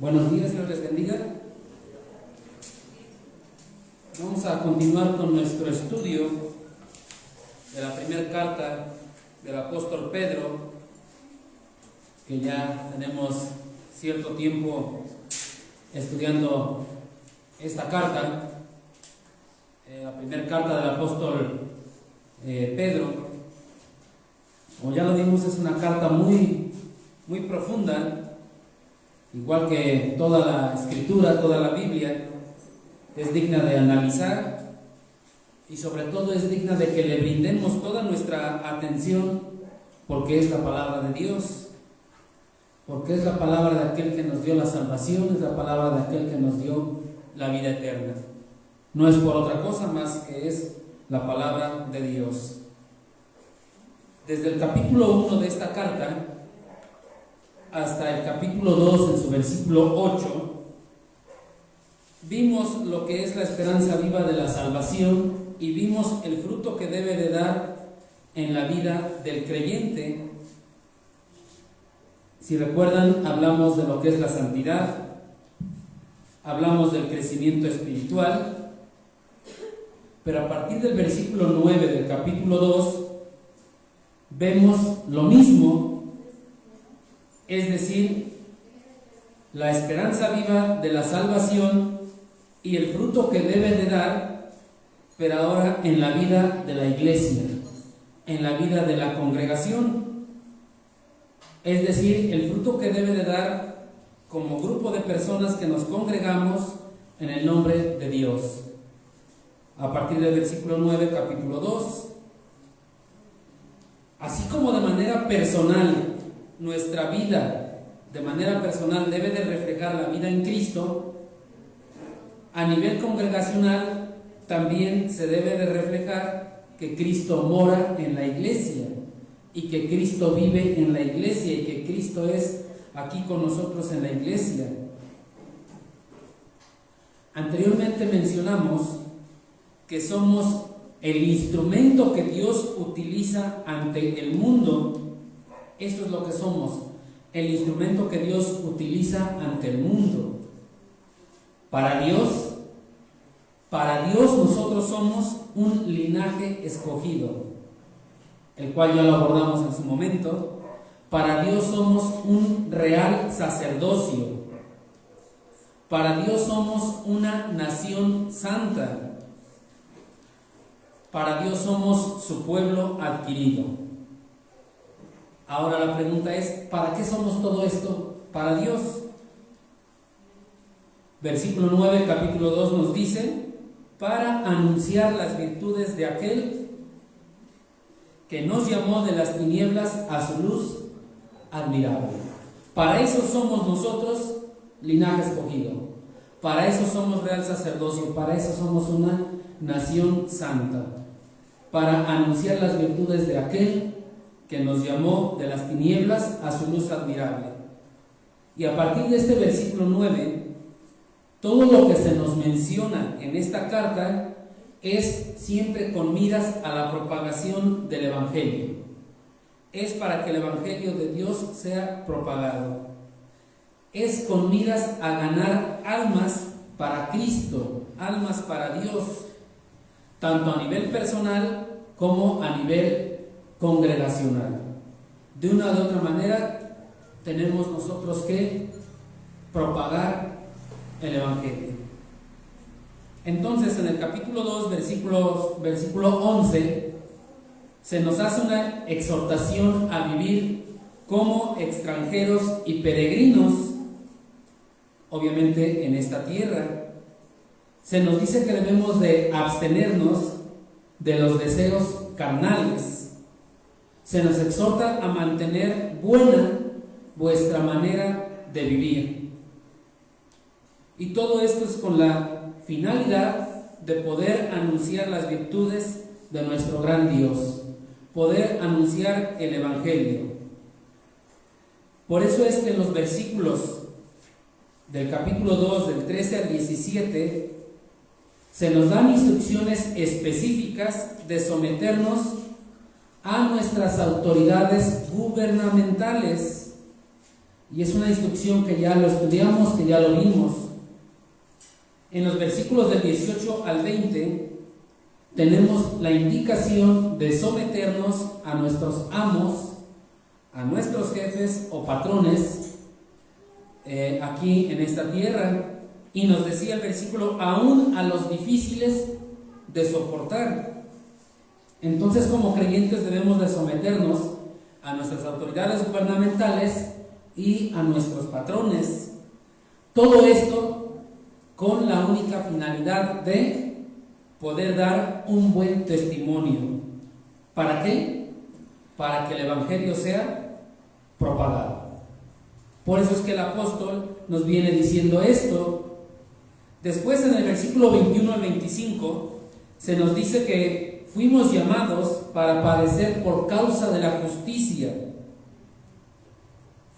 Buenos días, Dios les bendiga. Vamos a continuar con nuestro estudio de la primera carta del apóstol Pedro, que ya tenemos cierto tiempo estudiando esta carta, la primera carta del apóstol Pedro. Como ya lo vimos, es una carta muy profunda, igual que toda la escritura, toda la Biblia. Es digna de analizar y sobre todo es digna de que le brindemos toda nuestra atención, porque es la palabra de Dios, porque es la palabra de aquel que nos dio la salvación, es la palabra de aquel que nos dio la vida eterna. No es por otra cosa más que es la palabra de Dios. Desde el capítulo 1 de esta carta hasta el capítulo 2, en su versículo 8, vimos lo que es la esperanza viva de la salvación y vimos el fruto que debe de dar en la vida del creyente. Si recuerdan, hablamos de lo que es la santidad, hablamos del crecimiento espiritual, pero a partir del versículo 9 del capítulo 2 vemos lo mismo, es decir, la esperanza viva de la salvación y el fruto que debe de dar, pero ahora en la vida de la iglesia, en la vida de la congregación. Es decir, el fruto que debe de dar como grupo de personas que nos congregamos en el nombre de Dios. A partir del versículo 9, capítulo 2. Así como de manera personal, nuestra vida de manera personal debe de reflejar la vida en Cristo, a nivel congregacional también se debe de reflejar que Cristo mora en la iglesia y que Cristo vive en la iglesia y que Cristo es aquí con nosotros en la iglesia. Anteriormente mencionamos que somos el instrumento que Dios utiliza ante el mundo. Esto es lo que somos, el instrumento que Dios utiliza ante el mundo. Para Dios nosotros somos un linaje escogido, el cual ya lo abordamos en su momento. Para Dios somos un real sacerdocio. Para Dios somos una nación santa. Para Dios somos su pueblo adquirido. Ahora la pregunta es, ¿para qué somos todo esto para Dios? Versículo 9, capítulo 2 nos dice: para anunciar las virtudes de aquel que nos llamó de las tinieblas a su luz admirable. Para eso somos nosotros linaje escogido, para eso somos real sacerdocio, para eso somos una nación santa, para anunciar las virtudes de aquel que nos llamó de las tinieblas a su luz admirable. Y a partir de este versículo 9, todo lo que se nos menciona en esta carta es siempre con miras a la propagación del Evangelio. Es para que el Evangelio de Dios sea propagado. Es con miras a ganar almas para Cristo, almas para Dios, tanto a nivel personal como a nivel congregacional. De una u otra manera tenemos nosotros que propagar el Evangelio. Entonces, en el capítulo 2, versículo 11, se nos hace una exhortación a vivir como extranjeros y peregrinos, obviamente en esta tierra. Se nos dice que debemos de abstenernos de los deseos carnales. Se nos exhorta a mantener buena vuestra manera de vivir. Y todo esto es con la finalidad de poder anunciar las virtudes de nuestro gran Dios, poder anunciar el Evangelio. Por eso es que en los versículos del capítulo 2, del 13 al 17, se nos dan instrucciones específicas de someternos a nuestras autoridades gubernamentales Y es una instrucción que ya lo estudiamos, que ya lo vimos. En los versículos del 18 al 20 tenemos la indicación de someternos a nuestros amos, a nuestros jefes o patrones aquí en esta tierra. Y nos decía el versículo, aún a los difíciles de soportar. Entonces, como creyentes debemos de someternos a nuestras autoridades gubernamentales y a nuestros patrones. Todo esto con la única finalidad de poder dar un buen testimonio. ¿Para qué? Para que el Evangelio sea propagado. Por eso es que el apóstol nos viene diciendo esto. Después, en el versículo 21 al 25, se nos dice que fuimos llamados para padecer por causa de la justicia.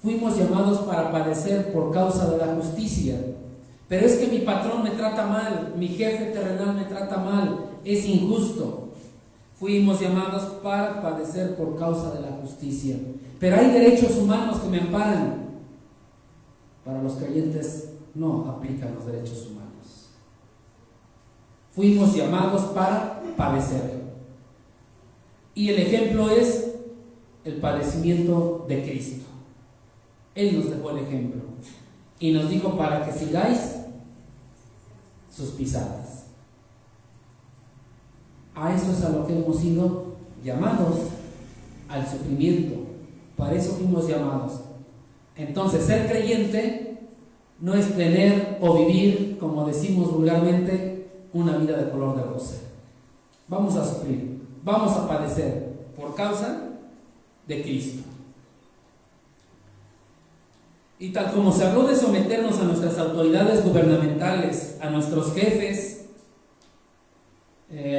Fuimos llamados para padecer por causa de la justicia. Pero es que mi patrón me trata mal, mi jefe terrenal me trata mal, es injusto. Fuimos llamados para padecer por causa de la justicia. Pero hay derechos humanos que me amparan. Para los creyentes no aplican los derechos humanos. Fuimos llamados para padecer. Y el ejemplo es el padecimiento de Cristo. Él nos dejó el ejemplo y nos dijo para que sigáis sus pisadas. A eso es a lo que hemos sido llamados, al sufrimiento. Para eso fuimos llamados. Entonces, ser creyente no es tener o vivir, como decimos vulgarmente, una vida de color de rosa. Vamos a sufrir, vamos a padecer por causa de Cristo. Y tal como se habló de someternos a nuestras autoridades gubernamentales, a nuestros jefes,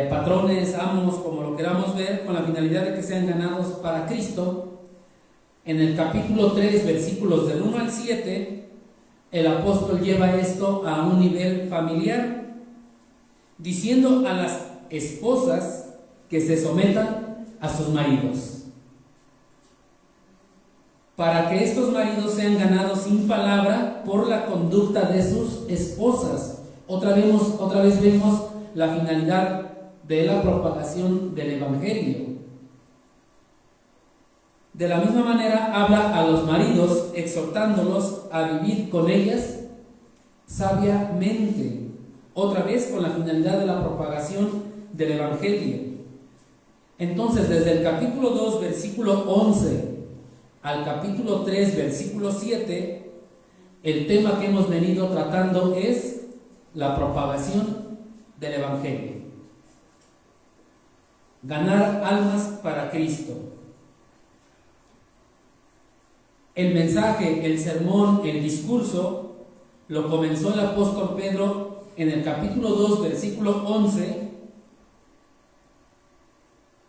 patrones, amos, como lo queramos ver, con la finalidad de que sean ganados para Cristo, en el capítulo 3, versículos del 1 al 7, el apóstol lleva esto a un nivel familiar, diciendo a las esposas que se sometan a sus maridos, para que estos maridos sean ganados sin palabra por la conducta de sus esposas. Otra vez vemos la finalidad de la propagación del Evangelio. De la misma manera habla a los maridos, exhortándolos a vivir con ellas sabiamente. Otra vez con la finalidad de la propagación del Evangelio. Entonces, desde el capítulo 2, versículo 11, al capítulo 3, versículo 7, el tema que hemos venido tratando es la propagación del Evangelio. Ganar almas para Cristo. El mensaje, el sermón, el discurso, lo comenzó el apóstol Pedro en el capítulo 2, versículo 11,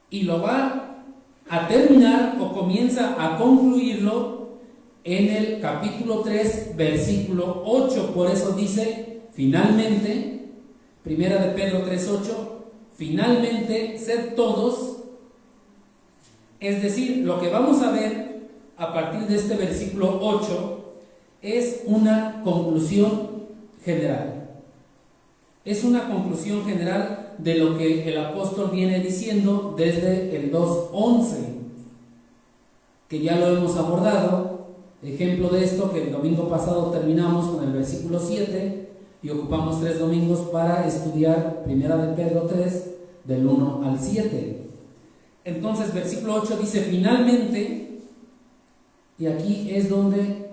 y lo va a terminar o comienza a concluirlo en el capítulo 3, versículo 8. Por eso dice, finalmente, primera de Pedro 3, 8, finalmente, sed todos. Es decir, lo que vamos a ver a partir de este versículo 8 es una conclusión general. Es una conclusión general de lo que el apóstol viene diciendo desde el 2:11, que ya lo hemos abordado. Ejemplo de esto, que el domingo pasado terminamos con el versículo 7 y ocupamos 3 domingos para estudiar primera de Pedro 3, del 1 al 7. Entonces, versículo 8 dice, finalmente, y aquí es donde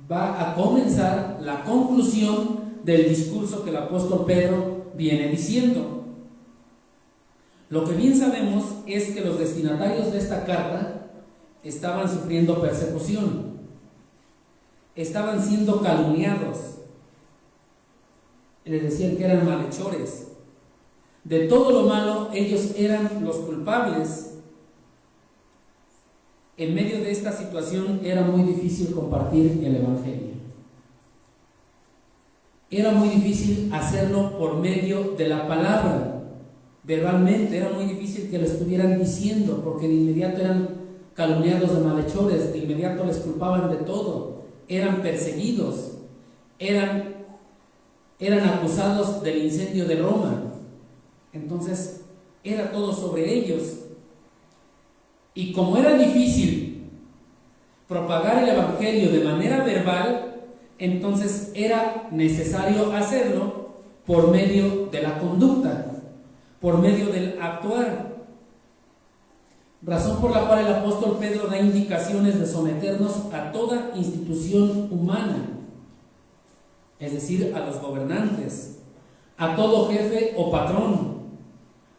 va a comenzar la conclusión del discurso que el apóstol Pedro viene diciendo. Lo que bien sabemos es que los destinatarios de esta carta estaban sufriendo persecución, estaban siendo calumniados, les decían que eran malhechores, de todo lo malo ellos eran los culpables. En medio de esta situación era muy difícil compartir el Evangelio. Era muy difícil hacerlo por medio de la palabra, verbalmente. Era muy difícil que lo estuvieran diciendo, porque de inmediato eran calumniados de malhechores, de inmediato les culpaban de todo. eran perseguidos, eran acusados del incendio de Roma. Entonces era todo sobre ellos. Y como era difícil propagar el evangelio de manera verbal, entonces era necesario hacerlo por medio de la conducta, por medio del actuar. Razón por la cual el apóstol Pedro da indicaciones de someternos a toda institución humana, es decir, a los gobernantes, a todo jefe o patrón,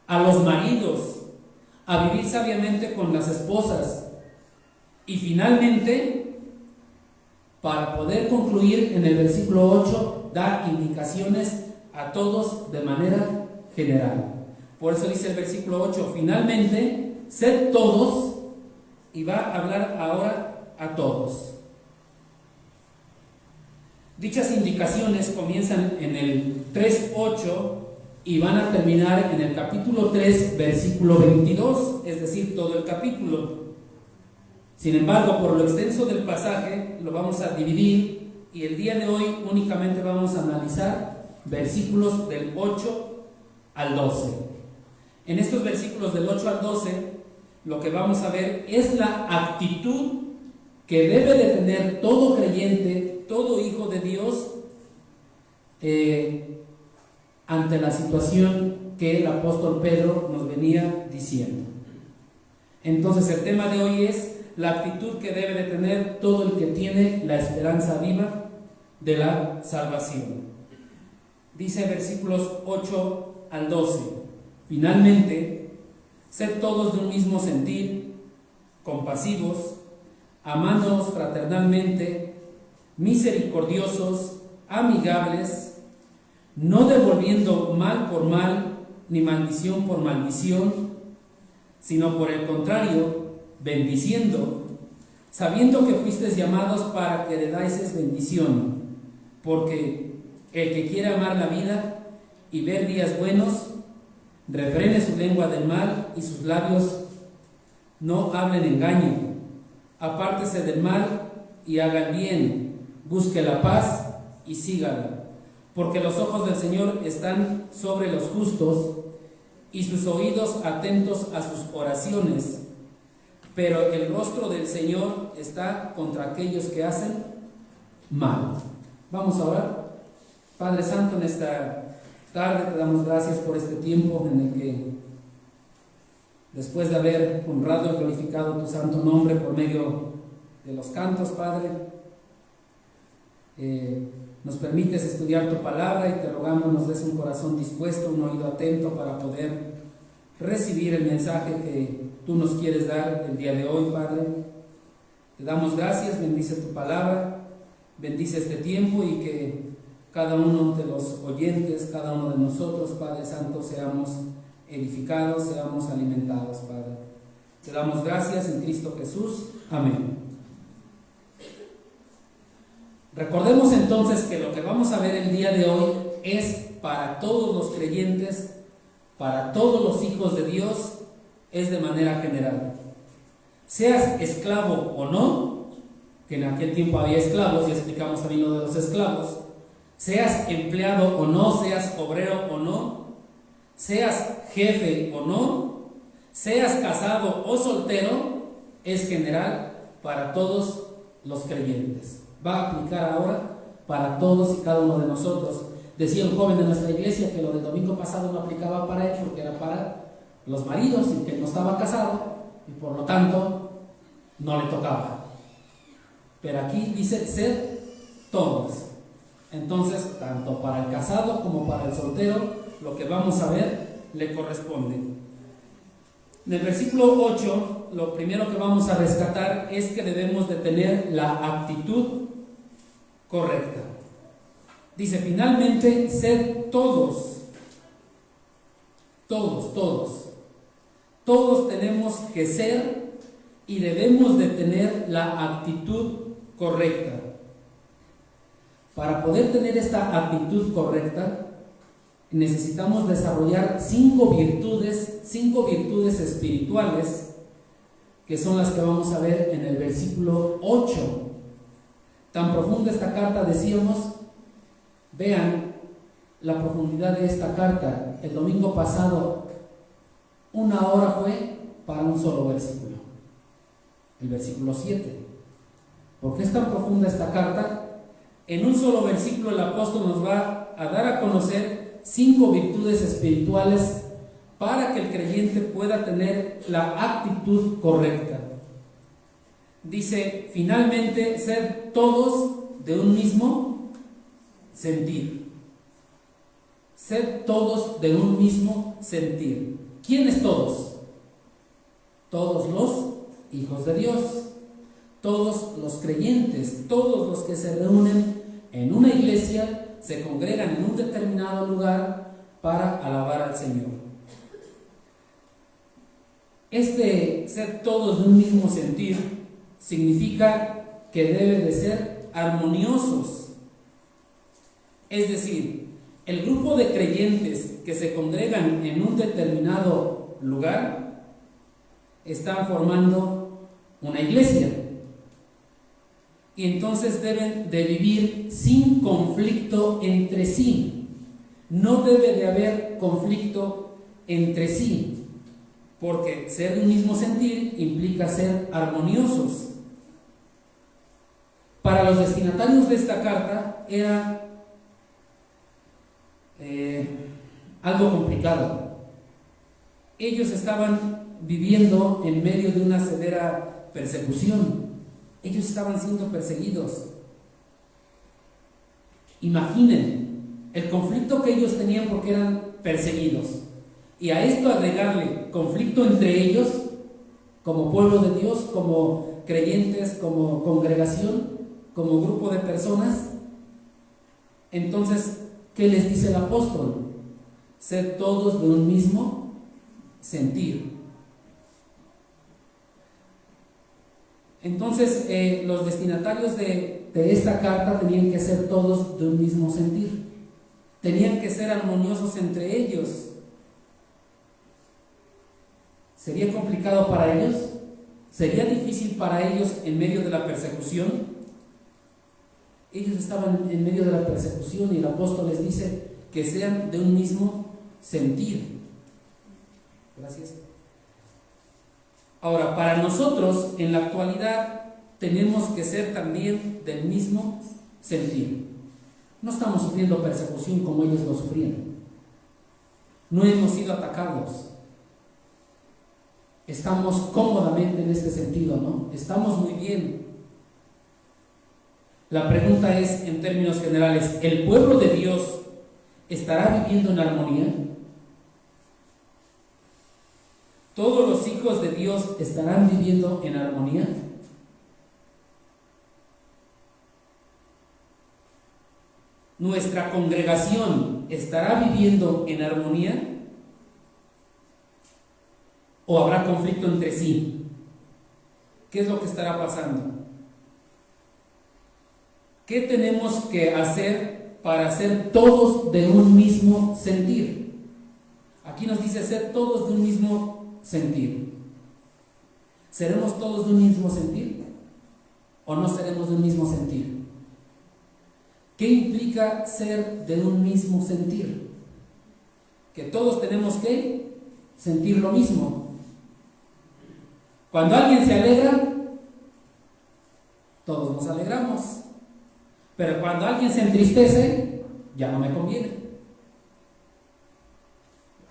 a los maridos, a vivir sabiamente con las esposas, y finalmente, para poder concluir en el versículo 8, da indicaciones a todos de manera general. Por eso dice el versículo 8, finalmente, sed todos, y va a hablar ahora a todos. Dichas indicaciones comienzan en el 3:8 y van a terminar en el capítulo 3, versículo 22, es decir, todo el capítulo. Sin embargo, por lo extenso del pasaje, lo vamos a dividir, y el día de hoy únicamente vamos a analizar versículos del 8 al 12. En estos versículos del 8 al 12, lo que vamos a ver es la actitud que debe de tener todo creyente, todo hijo de Dios, ante la situación que el apóstol Pedro nos venía diciendo. Entonces el tema de hoy es la actitud que debe de tener todo el que tiene la esperanza viva de la salvación. Dice versículos 8 al 12, finalmente, sed todos de un mismo sentir, compasivos, amándoos fraternalmente, misericordiosos, amigables, no devolviendo mal por mal, ni maldición por maldición, sino por el contrario, bendiciendo, sabiendo que fuisteis llamados para que heredáis bendición, porque el que quiere amar la vida y ver días buenos, refrene su lengua del mal y sus labios no hablen engaño. Apártese del mal y haga el bien, busque la paz y sígala, porque los ojos del Señor están sobre los justos y sus oídos atentos a sus oraciones, pero el rostro del Señor está contra aquellos que hacen mal. Vamos a orar. Padre Santo, en esta tarde te damos gracias por este tiempo en el que, después de haber honrado y glorificado tu santo nombre por medio de los cantos, Padre, nos permites estudiar tu palabra, y te rogamos nos des un corazón dispuesto, un oído atento para poder recibir el mensaje que tú nos quieres dar el día de hoy, Padre. Te damos gracias, bendice tu palabra, bendice este tiempo, y que cada uno de los oyentes, cada uno de nosotros, Padre Santo, seamos edificados, seamos alimentados, Padre. Te damos gracias en Cristo Jesús. Amén. Recordemos entonces que lo que vamos a ver el día de hoy es para todos los creyentes, para todos los hijos de Dios, es de manera general. Seas esclavo o no, que en aquel tiempo había esclavos, y explicamos también lo de los esclavos. Seas empleado o no, seas obrero o no, seas jefe o no, seas casado o soltero, es general para todos los creyentes. Va a aplicar ahora para todos y cada uno de nosotros. Decía un joven de nuestra iglesia que lo del domingo pasado no aplicaba para él porque era para los maridos y que él no estaba casado y por lo tanto no le tocaba. Pero aquí dice ser todos. Entonces, tanto para el casado como para el soltero, lo que vamos a ver le corresponde. En el versículo 8, lo primero que vamos a rescatar es que debemos de tener la actitud correcta. Dice, finalmente, sed todos. Todos tenemos que ser y debemos de tener la actitud correcta. Para poder tener esta actitud correcta, necesitamos desarrollar cinco virtudes espirituales, que son las que vamos a ver en el versículo 8. Tan profunda esta carta, decíamos. Vean la profundidad de esta carta. El domingo pasado, 1 hora fue para un solo versículo, el versículo 7. ¿Por qué es tan profunda esta carta? En un solo versículo el apóstol nos va a dar a conocer 5 virtudes espirituales para que el creyente pueda tener la actitud correcta. Dice, finalmente, ser todos de un mismo sentir. Ser todos de un mismo sentir. ¿Quiénes todos? Todos los hijos de Dios, todos los creyentes, todos los que se reúnen en una iglesia, se congregan en un determinado lugar para alabar al Señor. Este ser todos de un mismo sentir significa que debe de ser armoniosos. Es decir, el grupo de creyentes que se congregan en un determinado lugar están formando una iglesia. Y entonces deben de vivir sin conflicto entre sí. No debe de haber conflicto entre sí, porque ser de un mismo sentir implica ser armoniosos. Para los destinatarios de esta carta era algo complicado. Ellos estaban viviendo en medio de una severa persecución. Ellos estaban siendo perseguidos. Imaginen el conflicto que ellos tenían porque eran perseguidos. Y a esto agregarle conflicto entre ellos, como pueblo de Dios, como creyentes, como congregación, como grupo de personas. Entonces, ¿qué les dice el apóstol? Ser todos de un mismo sentir. Entonces, los destinatarios de esta carta tenían que ser todos de un mismo sentir. Tenían que ser armoniosos entre ellos. ¿Sería complicado para ellos? ¿Sería difícil para ellos en medio de la persecución? Ellos estaban en medio de la persecución y el apóstol les dice que sean de un mismo sentir. Gracias. Ahora, para nosotros en la actualidad tenemos que ser también del mismo sentir. No estamos sufriendo persecución como ellos lo sufrían. No hemos sido atacados. Estamos cómodamente en este sentido, ¿no? Estamos muy bien. La pregunta es, en términos generales, ¿el pueblo de Dios estará viviendo en armonía? ¿Todos los hijos de Dios estarán viviendo en armonía? ¿Nuestra congregación estará viviendo en armonía? ¿O habrá conflicto entre sí? ¿Qué es lo que estará pasando? ¿Qué tenemos que hacer para ser todos de un mismo sentir? Aquí nos dice ser todos de un mismo sentir. ¿Seremos todos de un mismo sentir? ¿O no seremos de un mismo sentir? ¿Qué implica ser de un mismo sentir? Que todos tenemos que sentir lo mismo. Cuando alguien se alegra, todos nos alegramos. Pero cuando alguien se entristece, ya no me conviene.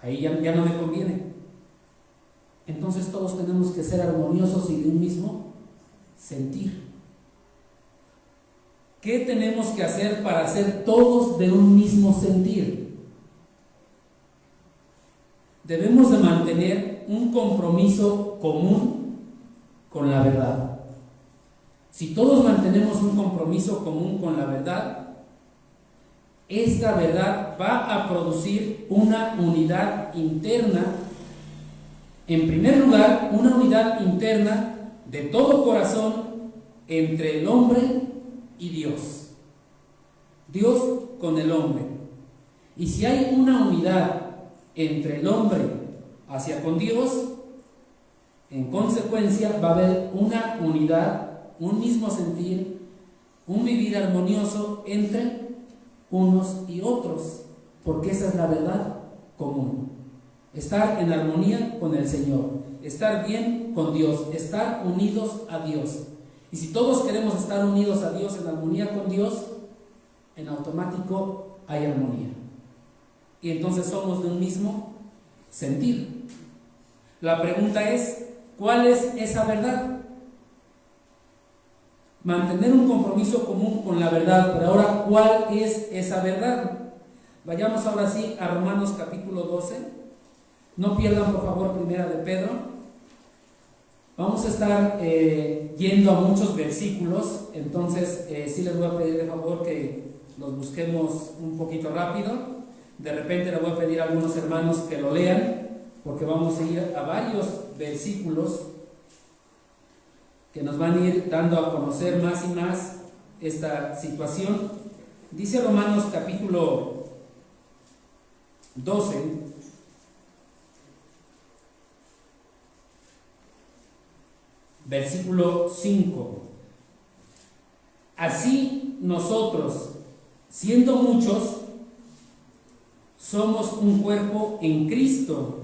Ahí ya no me conviene. Entonces todos tenemos que ser armoniosos y de un mismo sentir. ¿Qué tenemos que hacer para ser todos de un mismo sentir? Debemos de mantener un compromiso común con la verdad. Si todos mantenemos un compromiso común con la verdad, esta verdad va a producir una unidad interna. En primer lugar, una unidad interna de todo corazón entre el hombre y Dios. Dios con el hombre. Y si hay una unidad entre el hombre hacia con Dios, en consecuencia va a haber una unidad, un mismo sentir un vivir armonioso entre unos y otros, porque esa es la verdad común. Estar en armonía con el Señor, estar bien con Dios, estar unidos a Dios. Y si todos queremos estar unidos a Dios, en armonía con Dios, en automático hay armonía. Y entonces somos de un mismo sentir. La pregunta es, ¿cuál es esa verdad? Mantener un compromiso común con la verdad, pero ahora, ¿cuál es esa verdad? Vayamos ahora sí a Romanos capítulo 12. No pierdan por favor Primera de Pedro. Vamos a estar yendo a muchos versículos, entonces sí les voy a pedir de favor que los busquemos un poquito rápido. De repente le voy a pedir a algunos hermanos que lo lean, porque vamos a ir a varios versículos que nos van a ir dando a conocer más y más esta situación. Dice Romanos capítulo 12, versículo 5. Así nosotros, siendo muchos, somos un cuerpo en Cristo.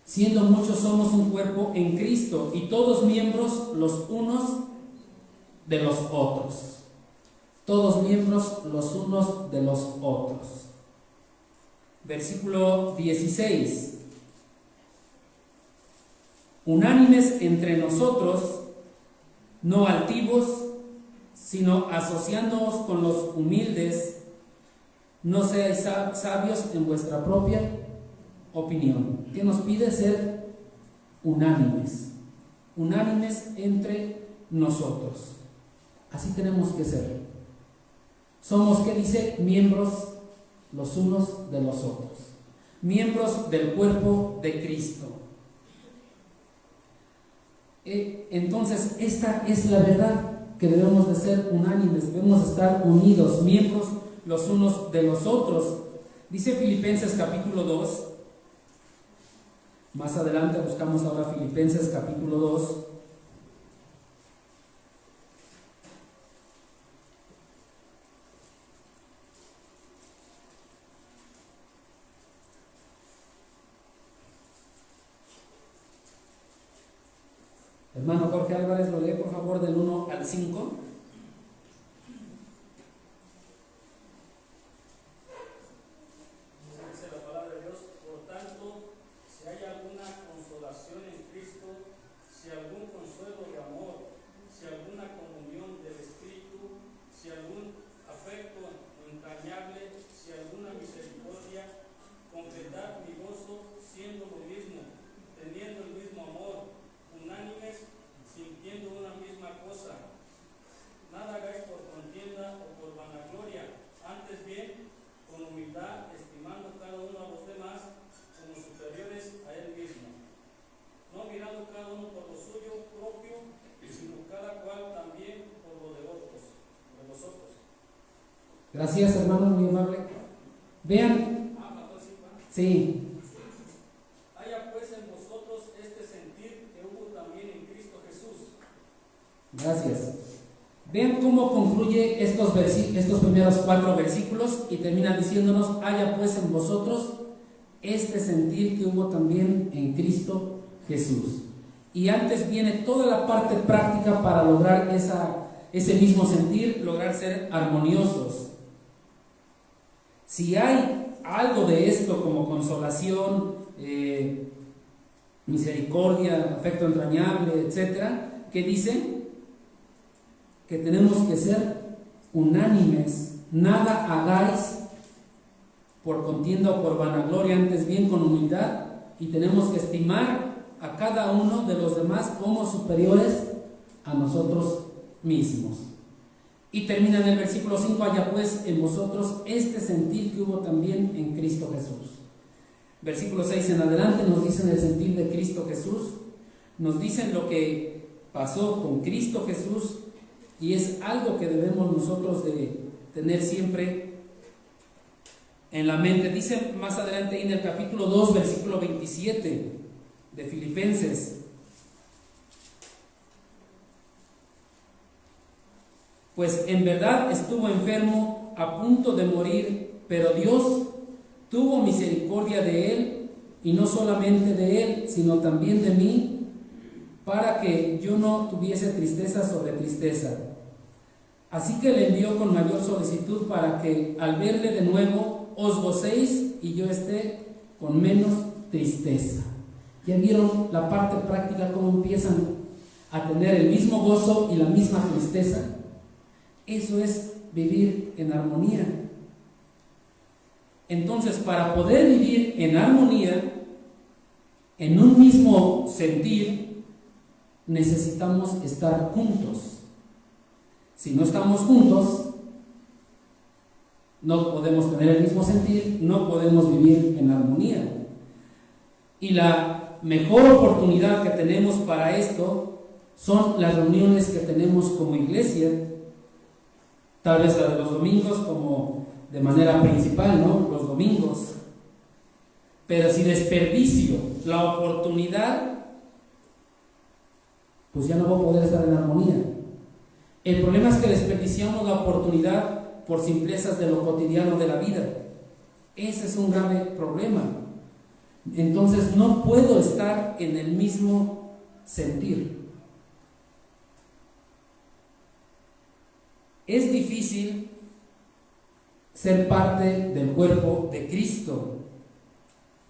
Siendo muchos somos un cuerpo en Cristo y todos miembros los unos de los otros. Todos miembros los unos de los otros. Versículo 16. Unánimes entre nosotros, no altivos, sino asociándoos con los humildes. No seáis sabios en vuestra propia opinión. ¿Qué nos pide? Ser unánimes. Unánimes entre nosotros. Así tenemos que ser. Somos, ¿qué dice? Miembros los unos de los otros. Miembros del cuerpo de Cristo. Entonces, esta es la verdad, que debemos de ser unánimes, debemos estar unidos, miembros los unos de los otros. Dice Filipenses capítulo 2. Más adelante buscamos ahora Filipenses capítulo 2. Hermano Jorge Álvarez, lo lee por favor del 1 al 5. Gracias, hermano, muy amable. Vean. Sí. Haya pues en vosotros este sentir que hubo también en Cristo Jesús. Gracias. Vean cómo concluye estos primeros 4 versículos y termina diciéndonos: haya pues en vosotros este sentir que hubo también en Cristo Jesús. Y antes viene toda la parte práctica para lograr ese mismo sentir, lograr ser armoniosos. Si hay algo de esto como consolación, misericordia, afecto entrañable, etcétera, ¿qué dice? Que tenemos que ser unánimes, nada hagáis por contienda o por vanagloria, antes bien con humildad, y tenemos que estimar a cada uno de los demás como superiores a nosotros mismos. Y termina en el versículo 5: haya pues en vosotros este sentir que hubo también en Cristo Jesús. Versículo 6 en adelante nos dicen el sentir de Cristo Jesús, nos dicen lo que pasó con Cristo Jesús, y es algo que debemos nosotros de tener siempre en la mente. Dice más adelante en el capítulo 2, versículo 27 de Filipenses: pues en verdad estuvo enfermo a punto de morir, pero Dios tuvo misericordia de él, y no solamente de él, sino también de mí, para que yo no tuviese tristeza sobre tristeza. Así que le envió con mayor solicitud para que al verle de nuevo os gocéis y yo esté con menos tristeza. ¿Ya vieron la parte práctica, cómo empiezan a tener el mismo gozo y la misma tristeza? Eso es vivir en armonía. Entonces, para poder vivir en armonía, en un mismo sentir, necesitamos estar juntos. Si no estamos juntos, no podemos tener el mismo sentir, no podemos vivir en armonía. Y la mejor oportunidad que tenemos para esto son las reuniones que tenemos como iglesia, tal vez la de los domingos como de manera principal, ¿no? Los domingos. Pero si desperdicio la oportunidad, pues ya no voy a poder estar en armonía. El problema es que desperdiciamos la oportunidad por simplezas de lo cotidiano de la vida. Ese es un grave problema. Entonces no puedo estar en el mismo sentir. Es difícil ser parte del cuerpo de Cristo.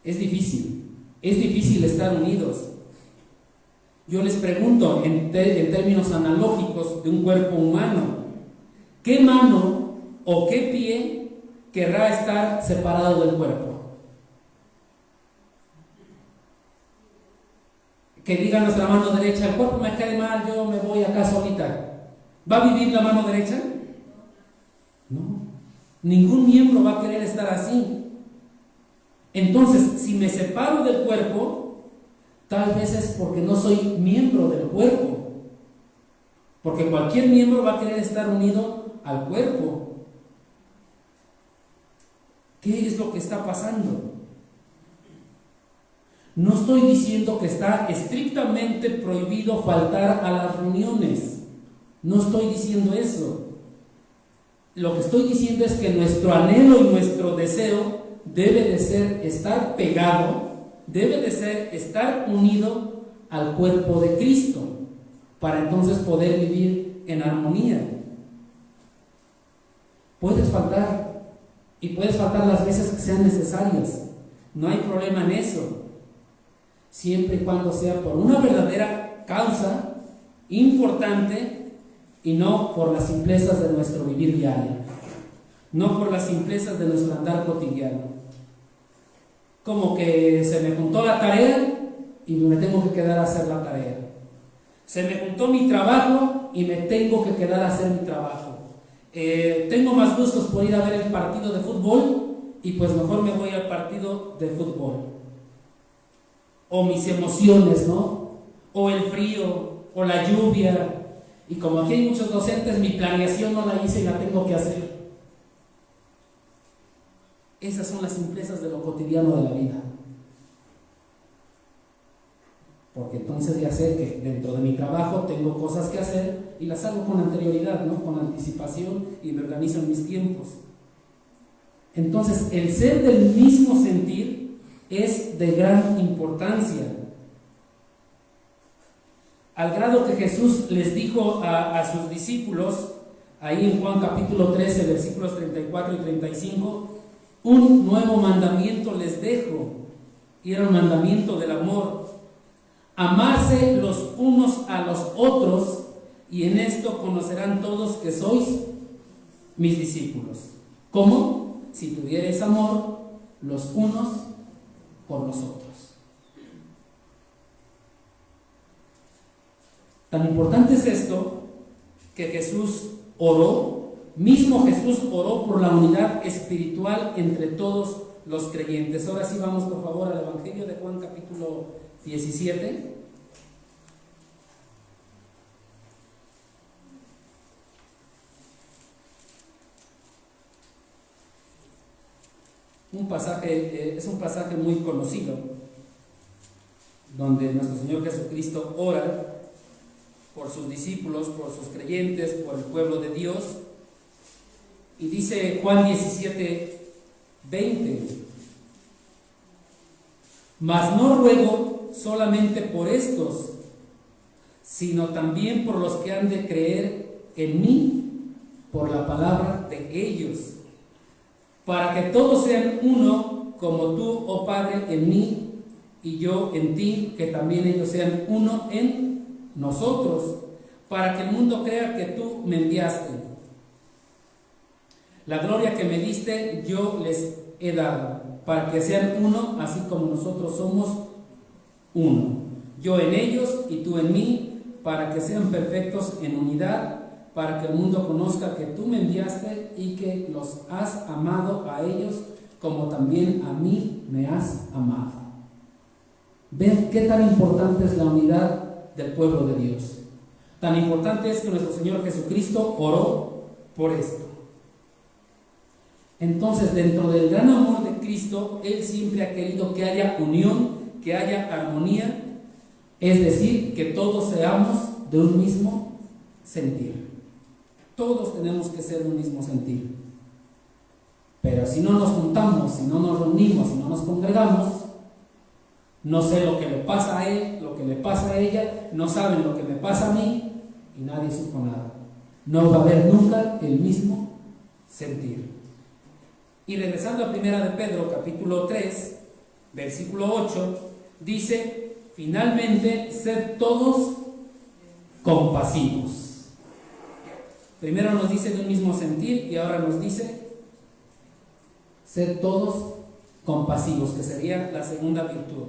Es difícil estar unidos. Yo les pregunto, en términos analógicos de un cuerpo humano, ¿qué mano o qué pie querrá estar separado del cuerpo? Que diga nuestra mano derecha, el cuerpo me cae mal, yo me voy acá solita. ¿Va a vivir la mano derecha? No. Ningún miembro va a querer estar así. Entonces, si me separo del cuerpo, tal vez es porque no soy miembro del cuerpo. Porque cualquier miembro va a querer estar unido al cuerpo. ¿Qué es lo que está pasando? No estoy diciendo que está estrictamente prohibido faltar a las reuniones. No estoy diciendo eso. Lo que estoy diciendo es que nuestro anhelo y nuestro deseo debe de ser estar pegado, debe de ser estar unido al cuerpo de Cristo, para entonces poder vivir en armonía. Puedes faltar, y puedes faltar las veces que sean necesarias. No hay problema en eso, siempre y cuando sea por una verdadera causa importante y no por las simplezas de nuestro vivir diario, no por las simplezas de nuestro andar cotidiano. Como que se me juntó la tarea y me tengo que quedar a hacer la tarea. Se me juntó mi trabajo y me tengo que quedar a hacer mi trabajo. Tengo más gustos por ir a ver el partido de fútbol y pues mejor me voy al partido de fútbol. O mis emociones, ¿no? O el frío, o la lluvia. Y como aquí hay muchos docentes, mi planeación no la hice y la tengo que hacer. Esas son las simplezas de lo cotidiano de la vida. Porque entonces ya sé que dentro de mi trabajo tengo cosas que hacer y las hago con anterioridad, ¿no? Con anticipación, y me organizo en mis tiempos. Entonces, el ser del mismo sentir es de gran importancia. Al grado que Jesús les dijo a sus discípulos, ahí en Juan capítulo 13, versículos 34 y 35, un nuevo mandamiento les dejo, y era el mandamiento del amor: amarse los unos a los otros, y en esto conocerán todos que sois mis discípulos. ¿Cómo? Si tuvierais amor los unos por los otros. Tan importante es esto que Jesús oró. Mismo Jesús oró por la unidad espiritual entre todos los creyentes. Ahora sí vamos por favor al Evangelio de Juan capítulo 17. Es un pasaje muy conocido, donde nuestro Señor Jesucristo ora por sus discípulos, por sus creyentes, por el pueblo de Dios. Y dice Juan 17:20: mas no ruego solamente por estos, sino también por los que han de creer en mí por la palabra de ellos, para que todos sean uno, como tú, oh Padre, en mí y yo en ti, que también ellos sean uno en nosotros, para que el mundo crea que tú me enviaste. La gloria que me diste yo les he dado, para que sean uno, así como nosotros somos uno. Yo en ellos y tú en mí, para que sean perfectos en unidad, para que el mundo conozca que tú me enviaste y que los has amado a ellos, como también a mí me has amado. ¿Ven qué tan importante es la unidad del pueblo de Dios? Tan importante es que nuestro Señor Jesucristo oró por esto. Entonces, dentro del gran amor de Cristo, Él siempre ha querido que haya unión, que haya armonía, es decir, que todos seamos de un mismo sentir. Todos tenemos que ser de un mismo sentir. Pero si no nos juntamos, si no nos reunimos, si no nos congregamos, no sé lo que le pasa a él, lo que le pasa a ella, no saben lo que me pasa a mí y nadie supo nada. No va a haber nunca el mismo sentir. Y regresando a 1 de Pedro, capítulo 3, versículo 8, dice: finalmente, sed todos compasivos. Primero nos dice de un mismo sentir y ahora nos dice sed todos compasivos, que sería la segunda virtud.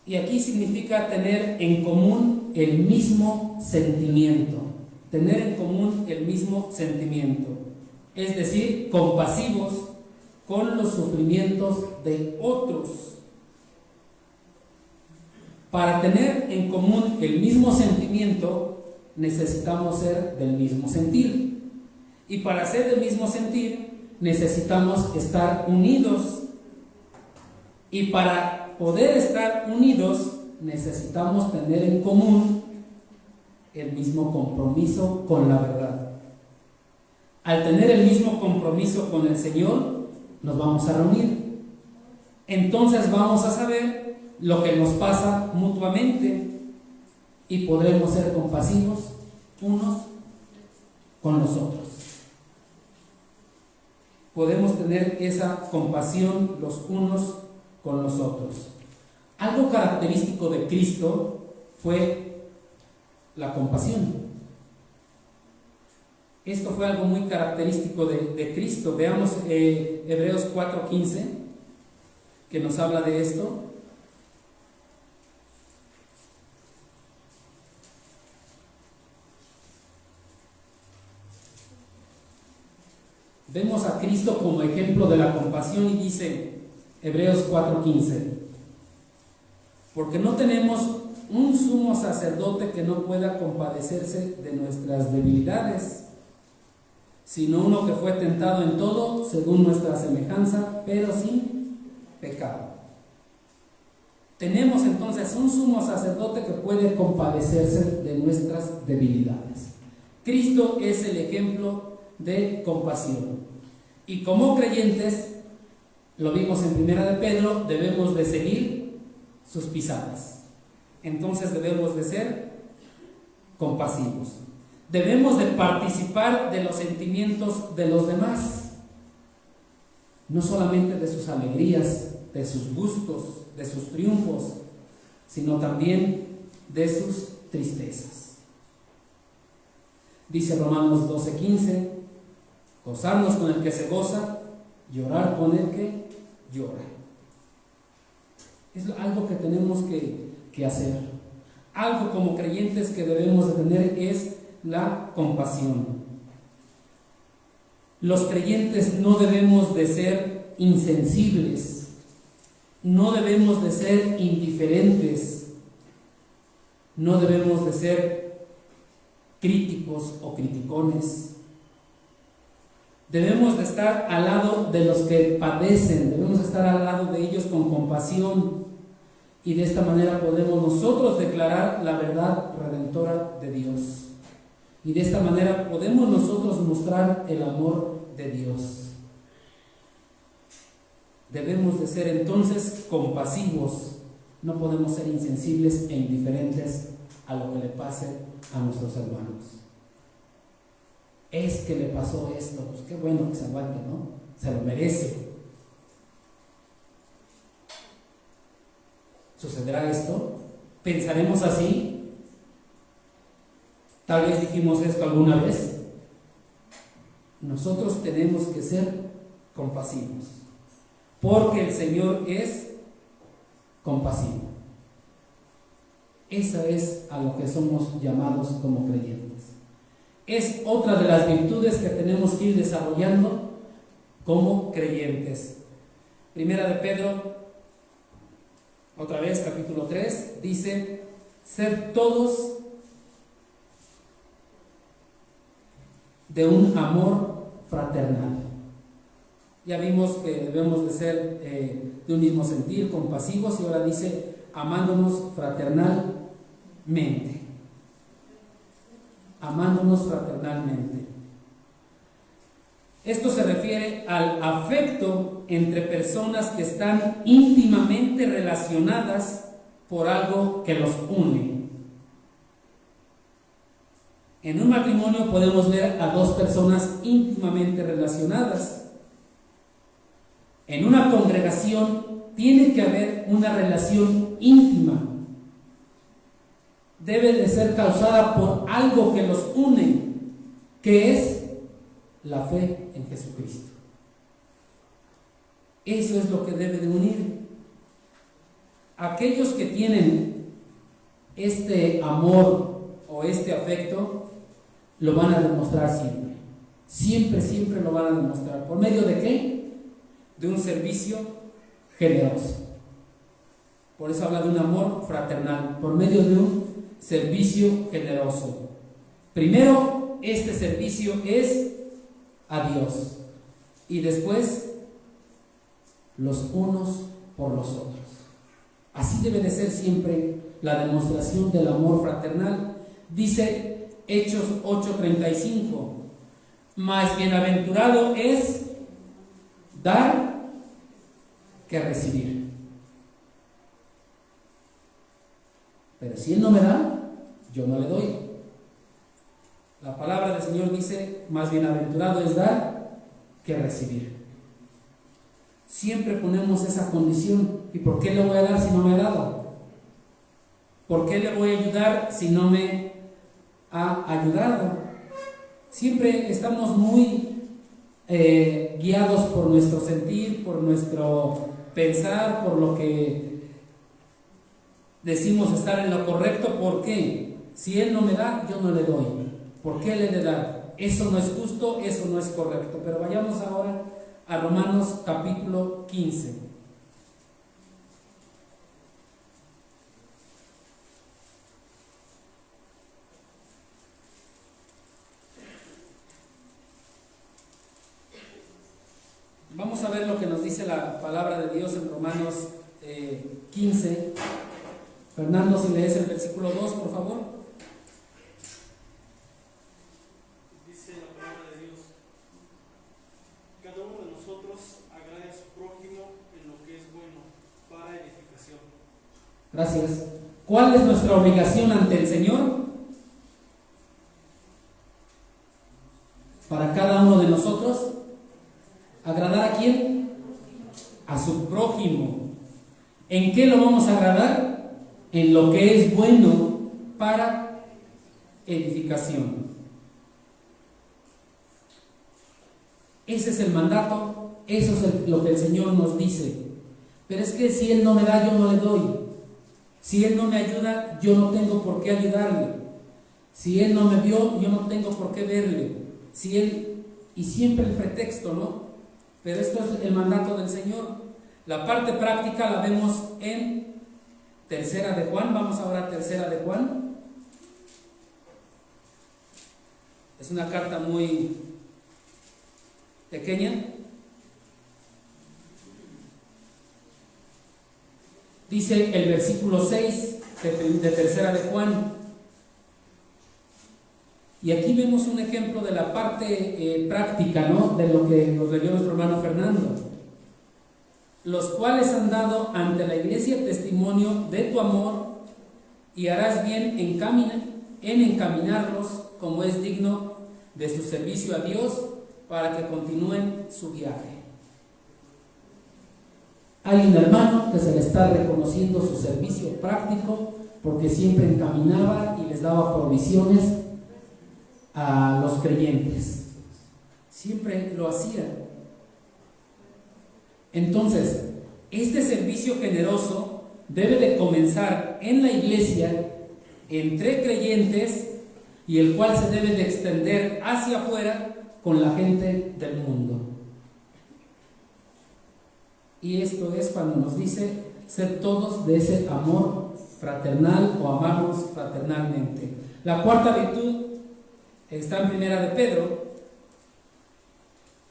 Y aquí significa tener en común el mismo sentimiento, tener en común el mismo sentimiento, es decir, compasivos con los sufrimientos de otros. Para tener en común el mismo sentimiento, necesitamos ser del mismo sentir. Y para ser del mismo sentir, necesitamos estar unidos. Y para poder estar unidos, necesitamos tener en común el mismo compromiso con la verdad. Al tener el mismo compromiso con el Señor, nos vamos a reunir. Entonces vamos a saber lo que nos pasa mutuamente y podremos ser compasivos unos con los otros. Podemos tener esa compasión los unos con los otros. Algo característico de Cristo fue la compasión. Esto fue algo muy característico de Cristo. Veamos Hebreos 4:15, que nos habla de esto. Vemos a Cristo como ejemplo de la compasión y dice Hebreos 4:15: porque no tenemos un sumo sacerdote que no pueda compadecerse de nuestras debilidades, sino uno que fue tentado en todo según nuestra semejanza, pero sin pecado. Tenemos entonces un sumo sacerdote que puede compadecerse de nuestras debilidades. Cristo es el ejemplo de compasión. Y como creyentes, lo vimos en 1 de Pedro, debemos de seguir sus pisadas. Entonces debemos de ser compasivos. Debemos de participar de los sentimientos de los demás, no solamente de sus alegrías, de sus gustos, de sus triunfos, sino también de sus tristezas. Dice Romanos 12:15: gozarnos con el que se goza, llorar con el que llora. Es algo que tenemos que hacer. Algo como creyentes que debemos de tener es la compasión. Los creyentes no debemos de ser insensibles, no debemos de ser indiferentes, no debemos de ser críticos o criticones. Debemos de estar al lado de los que padecen, debemos de estar al lado de ellos con compasión Y de esta manera podemos nosotros declarar la verdad redentora de Dios. Y de esta manera podemos nosotros mostrar el amor de Dios. Debemos de ser entonces compasivos. No podemos ser insensibles e indiferentes a lo que le pase a nuestros hermanos. Es que le pasó esto, pues qué bueno que se aguante, ¿no? Se lo merece. ¿Sucederá esto? ¿Pensaremos así? Tal vez dijimos esto alguna vez. Nosotros tenemos que ser compasivos, porque el Señor es compasivo. Esa es a lo que somos llamados como creyentes. Es otra de las virtudes que tenemos que ir desarrollando como creyentes. Primera de Pedro, otra vez, capítulo 3, dice: sed todos de un amor fraternal. Ya vimos que debemos de ser de un mismo sentir, compasivos, y ahora dice amándonos fraternalmente. Amándonos fraternalmente. Esto se refiere al afecto entre personas que están íntimamente relacionadas por algo que los une. En un matrimonio podemos ver a dos personas íntimamente relacionadas. En una congregación tiene que haber una relación íntima. Debe de ser causada por algo que los une, que es la fe en Jesucristo. Eso es lo que debe de unir. Aquellos que tienen este amor o este afecto lo van a demostrar siempre. Siempre lo van a demostrar. ¿Por medio de qué? De un servicio generoso. Por eso habla de un amor fraternal, por medio de un servicio generoso. Primero, este servicio es a Dios, y después los unos por los otros. Así debe de ser siempre la demostración del amor fraternal. Dice Hechos 8:35: más bienaventurado es dar que recibir. Pero si Él no me da, yo no le doy. La palabra del Señor dice: más bienaventurado es dar que recibir. Siempre ponemos esa condición. ¿Y por qué le voy a dar si no me ha dado? ¿Por qué le voy a ayudar si no me ha ayudado? Siempre estamos muy guiados por nuestro sentir, por nuestro pensar, por lo que decimos estar en lo correcto. ¿Por qué? Si Él no me da, yo no le doy. ¿Por qué le he de dar? Eso no es justo, eso no es correcto. Pero vayamos ahora a Romanos capítulo 15. Vamos a ver lo que nos dice la palabra de Dios en Romanos 15. Fernando, si lees el versículo 2, por favor. Dice la palabra de Dios: cada uno de nosotros agrade a su prójimo en lo que es bueno para edificación. Gracias. ¿Cuál es nuestra obligación ante el Señor? Para cada uno de nosotros, ¿agradar a quién? A su prójimo. ¿En qué lo vamos a agradar? En lo que es bueno para edificación. Ese es el mandato, eso es lo que el Señor nos dice. Pero es que si Él no me da, yo no le doy. Si Él no me ayuda, yo no tengo por qué ayudarle. Si Él no me vio, yo no tengo por qué verle. Si Él, y siempre el pretexto, ¿no? Pero esto es el mandato del Señor. La parte práctica la vemos en Tercera de Juan. Vamos ahora a Tercera de Juan. Es una carta muy pequeña. Dice el versículo 6 de tercera de Juan. Y aquí vemos un ejemplo de la parte práctica, ¿no?, de lo que nos leyó nuestro hermano Fernando. Los cuales han dado ante la iglesia testimonio de tu amor, y harás bien en encaminarlos como es digno de su servicio a Dios, para que continúen su viaje. Hay un hermano que se le está reconociendo su servicio práctico, porque siempre encaminaba y les daba provisiones a los creyentes. Siempre lo hacía. Entonces, este servicio generoso debe de comenzar en la iglesia, entre creyentes, y el cual se debe de extender hacia afuera con la gente del mundo. Y esto es cuando nos dice ser todos de ese amor fraternal o amarnos fraternalmente. La cuarta virtud está en Primera de Pedro,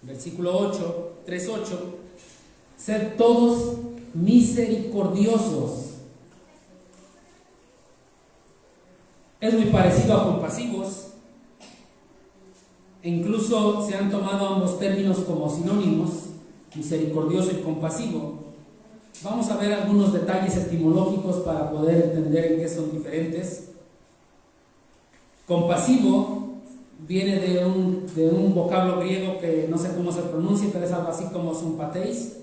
versículo 8, 3:8. Sed todos misericordiosos. Es muy parecido a compasivos, e incluso se han tomado ambos términos como sinónimos, misericordioso y compasivo. Vamos a ver algunos detalles etimológicos para poder entender en qué son diferentes. Compasivo viene de un vocablo griego que no sé cómo se pronuncia, pero es algo así como sympatheis,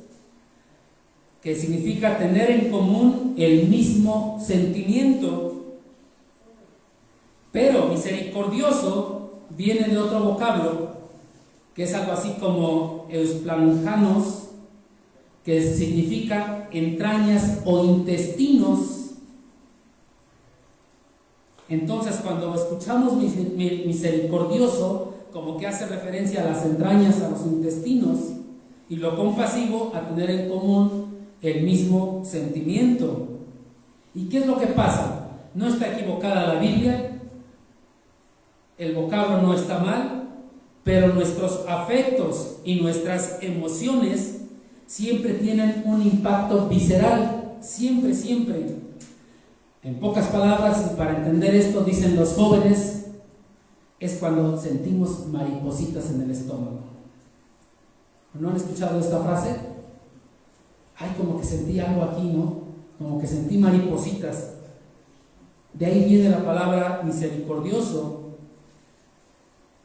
que significa tener en común el mismo sentimiento. Pero misericordioso viene de otro vocablo, que es algo así como eusplanjanos, que significa entrañas o intestinos. Entonces, cuando escuchamos misericordioso, como que hace referencia a las entrañas, a los intestinos, y lo compasivo a tener en común el mismo sentimiento. ¿Y qué es lo que pasa? No está equivocada la Biblia, el vocablo no está mal, pero nuestros afectos y nuestras emociones siempre tienen un impacto visceral, siempre, siempre. En pocas palabras, y para entender esto, dicen los jóvenes, es cuando sentimos maripositas en el estómago. ¿No han escuchado esta frase? Ay, como que sentí algo aquí, ¿no? Como que sentí maripositas. De ahí viene la palabra misericordioso.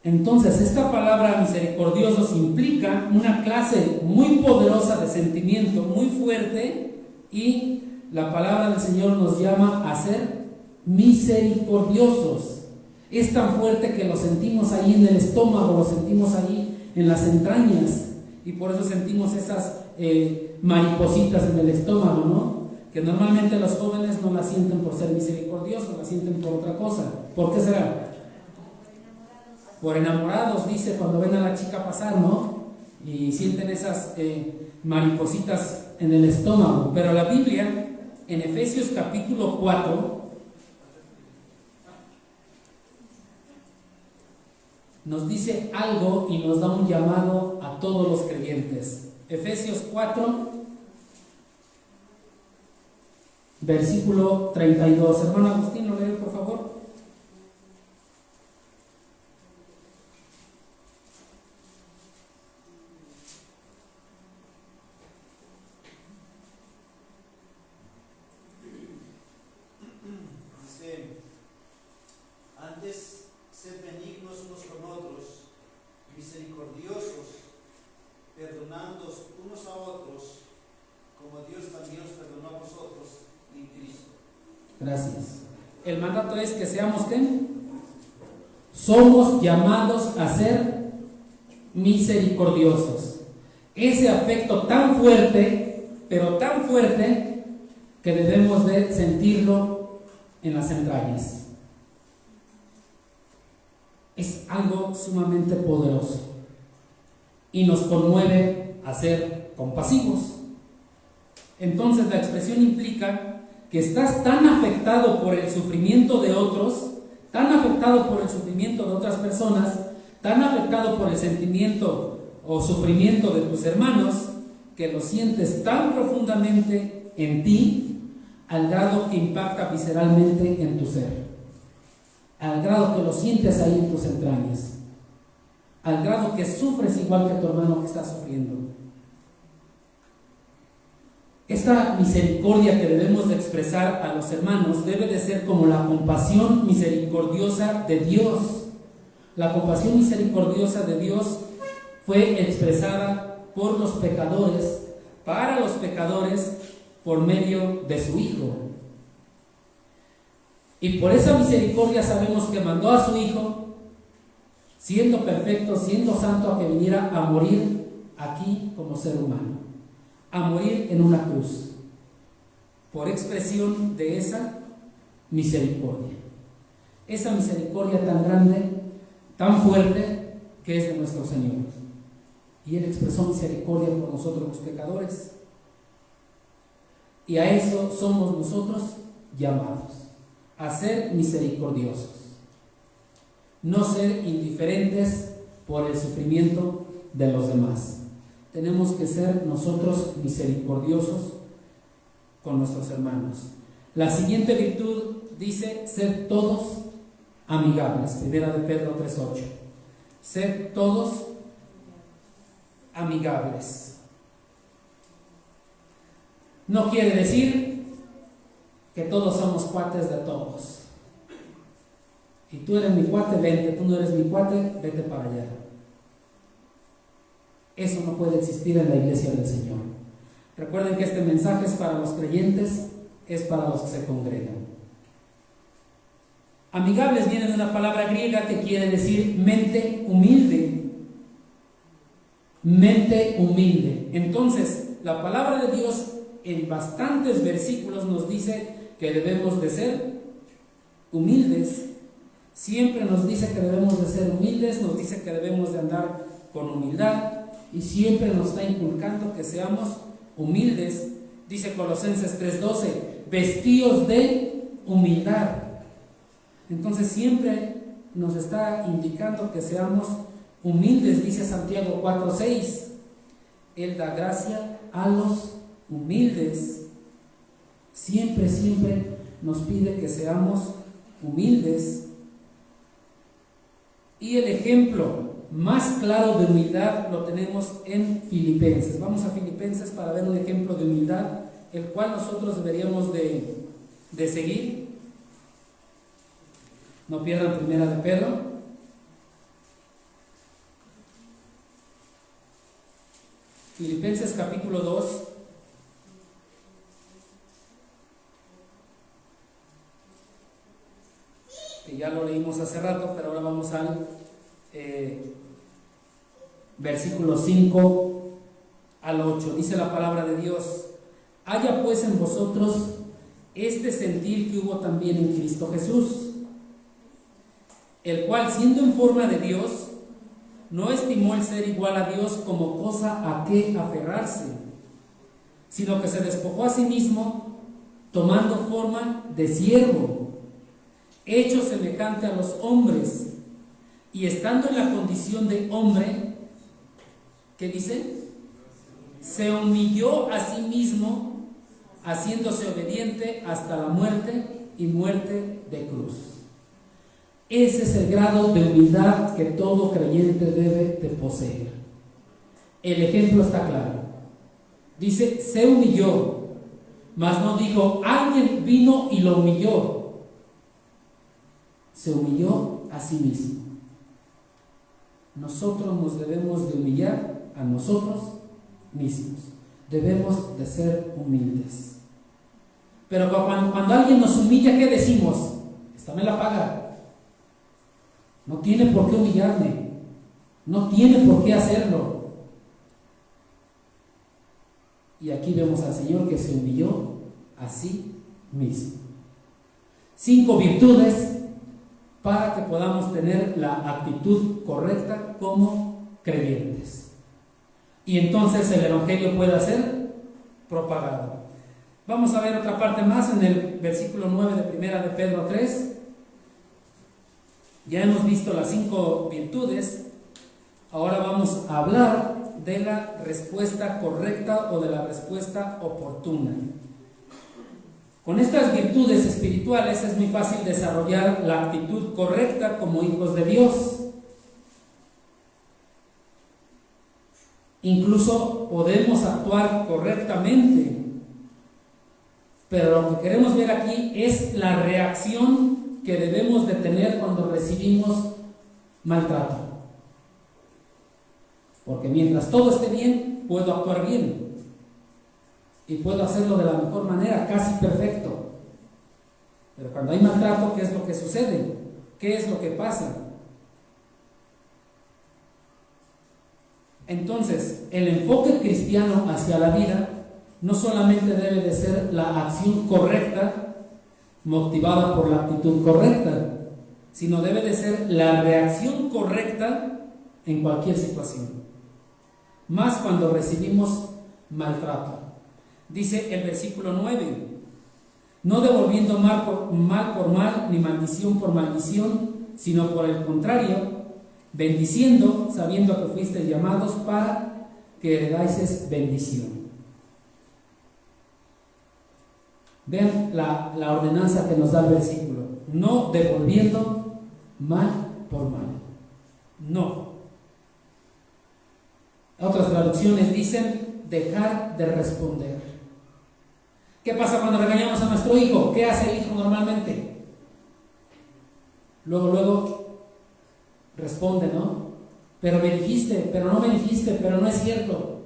Entonces, esta palabra misericordiosos implica una clase muy poderosa de sentimiento, muy fuerte, y la palabra del Señor nos llama a ser misericordiosos. Es tan fuerte que lo sentimos ahí en el estómago, lo sentimos ahí en las entrañas, y por eso sentimos esas maripositas en el estómago, ¿no? Que normalmente los jóvenes no las sienten por ser misericordiosos, las sienten por otra cosa. ¿Por qué será? Por enamorados, dice, cuando ven a la chica pasar, ¿no? Y sienten esas maripositas en el estómago. Pero la Biblia, en Efesios capítulo 4, nos dice algo y nos da un llamado a todos los creyentes. Efesios 4, versículo 32. Hermano Agustín, ¿lo lee, por favor? Antes, sed benignos unos con otros, misericordiosos, perdonándoos unos a otros, como Dios también os perdonó a vosotros en Cristo. Gracias. El mandato es que seamos ¿qué? Somos llamados a ser misericordiosos. Ese afecto tan fuerte, pero tan fuerte, que debemos de sentirlo en las entrañas. Es algo sumamente poderoso y nos conmueve a ser compasivos. Entonces la expresión implica que estás tan afectado por el sufrimiento de otros, tan afectado por el sufrimiento de otras personas, tan afectado por el sentimiento o sufrimiento de tus hermanos, que lo sientes tan profundamente en ti, al grado que impacta visceralmente en tu ser, al grado que lo sientes ahí en tus entrañas, al grado que sufres igual que tu hermano que está sufriendo. Esta misericordia que debemos de expresar a los hermanos debe de ser como la compasión misericordiosa de Dios. La compasión misericordiosa de Dios fue expresada por los pecadores, para los pecadores, por medio de su Hijo. Y por esa misericordia sabemos que mandó a su Hijo, siendo perfecto, siendo santo, a que viniera a morir aquí como ser humano, a morir en una cruz, por expresión de esa misericordia. Esa misericordia tan grande, tan fuerte, que es de nuestro Señor. Y Él expresó misericordia por nosotros los pecadores. Y a eso somos nosotros llamados, a ser misericordiosos, no ser indiferentes por el sufrimiento de los demás. Tenemos que ser nosotros misericordiosos con nuestros hermanos. La siguiente virtud dice: ser todos amigables. Primera de Pedro 3:8. Ser todos amigables. No quiere decir que todos somos cuates de todos. Y tú eres mi cuate, vente. Tú no eres mi cuate, vete para allá. Eso no puede existir en la iglesia del Señor. Recuerden que este mensaje es para los creyentes, es para los que se congregan. Amigables viene de una palabra griega que quiere decir mente humilde. Mente humilde. Entonces, la palabra de Dios en bastantes versículos nos dice que debemos de ser humildes. Siempre nos dice que debemos de ser humildes, nos dice que debemos de andar con humildad, y siempre nos está inculcando que seamos humildes. Dice Colosenses 3:12, vestíos de humildad. Entonces siempre nos está indicando que seamos humildes. Dice Santiago 4:6, Él da gracia a los humildes. Siempre nos pide que seamos humildes. Y el ejemplo más claro de humildad lo tenemos en Filipenses. Vamos a Filipenses para ver un ejemplo de humildad, el cual nosotros deberíamos de seguir. No pierdan Primera de Pedro. Filipenses capítulo 2. Que ya lo leímos hace rato, pero ahora vamos al versículo 5 al 8. Dice la palabra de Dios: haya pues en vosotros este sentir que hubo también en Cristo Jesús, el cual, siendo en forma de Dios, no estimó el ser igual a Dios como cosa a que aferrarse, sino que se despojó a sí mismo, tomando forma de siervo, hecho semejante a los hombres, y estando en la condición de hombre, ¿qué dice? Se humilló a sí mismo, haciéndose obediente hasta la muerte, y muerte de cruz. Ese es el grado de humildad que todo creyente debe de poseer. El ejemplo está claro. Dice, se humilló, mas no dijo, alguien vino y lo humilló. Se humilló a sí mismo. Nosotros nos debemos de humillar a nosotros mismos. Debemos de ser humildes. Pero cuando alguien nos humilla, ¿qué decimos? Esta me la paga. No tiene por qué humillarme. No tiene por qué hacerlo. Y aquí vemos al Señor que se humilló a sí mismo. 5 virtudes para que podamos tener la actitud correcta como creyentes. Y entonces el Evangelio pueda ser propagado. Vamos a ver otra parte más en el versículo 9 de Primera de Pedro 3. Ya hemos visto las 5 virtudes. Ahora vamos a hablar de la respuesta correcta o de la respuesta oportuna. Con estas virtudes espirituales es muy fácil desarrollar la actitud correcta como hijos de Dios. Incluso podemos actuar correctamente. Pero lo que queremos ver aquí es la reacción que debemos de tener cuando recibimos maltrato. Porque mientras todo esté bien, puedo actuar bien. Y puedo hacerlo de la mejor manera, casi perfecto. Pero cuando hay maltrato, ¿qué es lo que sucede? ¿Qué es lo que pasa? Entonces, el enfoque cristiano hacia la vida no solamente debe de ser la acción correcta, motivada por la actitud correcta, sino debe de ser la reacción correcta en cualquier situación. Más cuando recibimos maltrato. Dice el versículo 9, no devolviendo mal por mal, ni maldición por maldición, sino por el contrario, bendiciendo, sabiendo que fuisteis llamados para que heredáis bendición. Vean la ordenanza que nos da el versículo. No devolviendo mal por mal. No. Otras traducciones dicen dejar de responder. ¿Qué pasa cuando regañamos a nuestro hijo? ¿Qué hace el hijo normalmente? Luego responde, ¿no? Pero me dijiste, pero no me dijiste, pero no es cierto.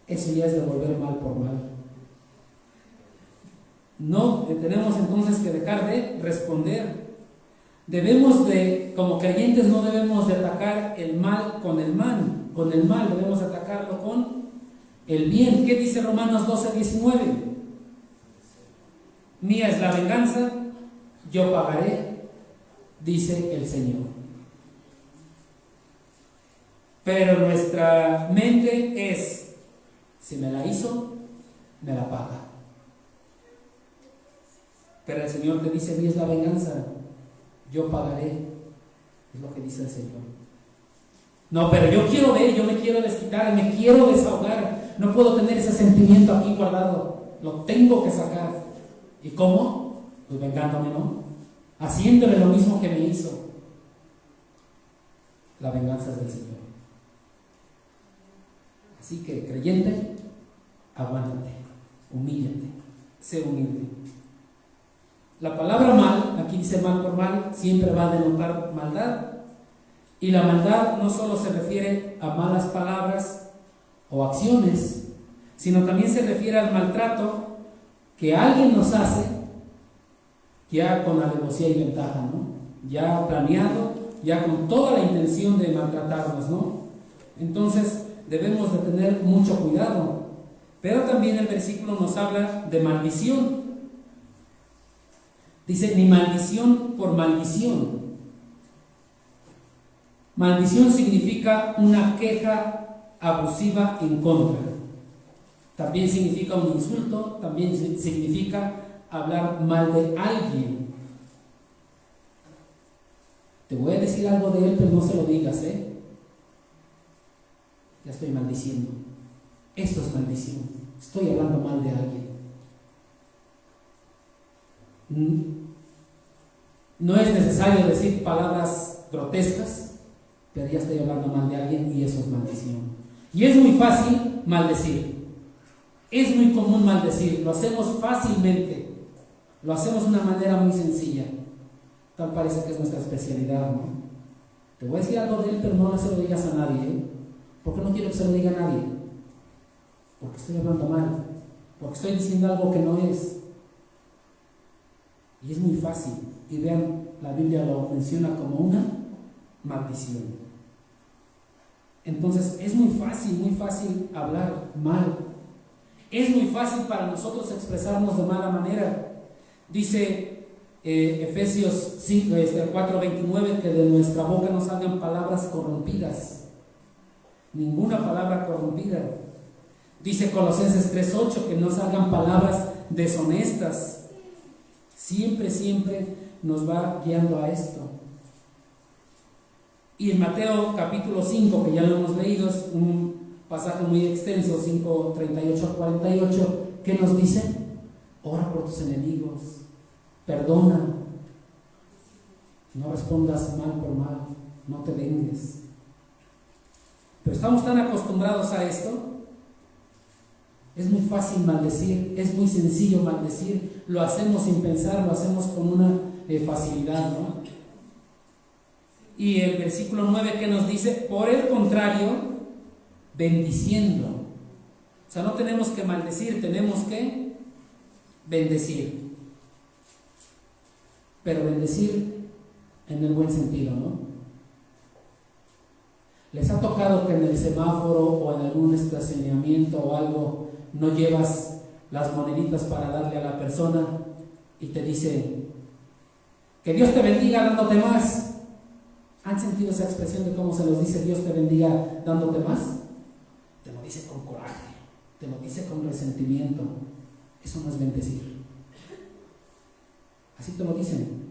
Eso ya es devolver mal por mal. No, tenemos entonces que dejar de responder. Debemos de, como creyentes, no debemos de atacar el mal con el mal, debemos atacarlo con el bien. ¿Qué dice Romanos 12:19? Mía es la venganza, yo pagaré, dice el Señor. Pero nuestra mente es, si me la hizo, me la paga. Pero el Señor te dice, mía es la venganza, yo pagaré, es lo que dice el Señor. No, pero yo quiero ver, yo me quiero desquitar, me quiero desahogar, no puedo tener ese sentimiento aquí guardado, lo tengo que sacar. ¿Y cómo? Pues vengándome, ¿no? Haciéndole lo mismo que me hizo. La venganza es del Señor. Así que, creyente, aguántate, humíllate, sé humilde. La palabra mal, aquí dice mal por mal, siempre va a denotar maldad. Y la maldad no solo se refiere a malas palabras o acciones, sino también se refiere al maltrato que alguien nos hace ya con alevosía y ventaja, ¿no? Ya planeado, ya con toda la intención de maltratarnos, ¿no? Entonces debemos de tener mucho cuidado. Pero también el versículo nos habla de maldición. Dice, ni maldición por maldición. Maldición significa una queja abusiva en contra. También significa un insulto, también significa hablar mal de alguien. Te voy a decir algo de él, pero no se lo digas, ¿eh? Ya estoy maldiciendo. Esto es maldición. Estoy hablando mal de alguien. No es necesario decir palabras grotescas, pero ya estoy hablando mal de alguien y eso es maldición. Y es muy fácil maldecir. Es muy común maldecir. Lo hacemos fácilmente. Lo hacemos de una manera muy sencilla. Tal parece que es nuestra especialidad, ¿no? Te voy a decir algo de él, pero no se lo digas a nadie, ¿eh? Porque no quiero que se lo diga a nadie. Porque estoy hablando mal. Porque estoy diciendo algo que no es. Y es muy fácil. Y vean, la Biblia lo menciona como una maldición. Entonces es muy fácil hablar mal. Es muy fácil para nosotros expresarnos de mala manera. Dice Efesios 4:29 que de nuestra boca no salgan palabras corrompidas. Ninguna palabra corrompida. Dice Colosenses 3:8 que no salgan palabras deshonestas. Siempre nos va guiando a esto. Y en Mateo capítulo 5, que ya lo hemos leído, es un pasaje muy extenso, 5:38 al 48, ¿qué nos dice? ora por tus enemigos, perdona, no respondas mal por mal, no te vengues. Pero estamos tan acostumbrados a esto. Es muy fácil maldecir, es muy sencillo maldecir, lo hacemos sin pensar, lo hacemos con una facilidad, ¿no? Y el versículo 9 que nos dice, por el contrario, bendiciendo. O sea, no tenemos que maldecir, tenemos que bendecir. Pero bendecir en el buen sentido, ¿no? ¿Les ha tocado que en el semáforo o en algún estacionamiento o algo no llevas las moneditas para darle a la persona y te dice, que Dios te bendiga dándote más? ¿Han sentido esa expresión de cómo se los dice Dios te bendiga dándote más? Te lo dice con coraje, te lo dice con resentimiento. Eso no es bendecir. Así te lo dicen.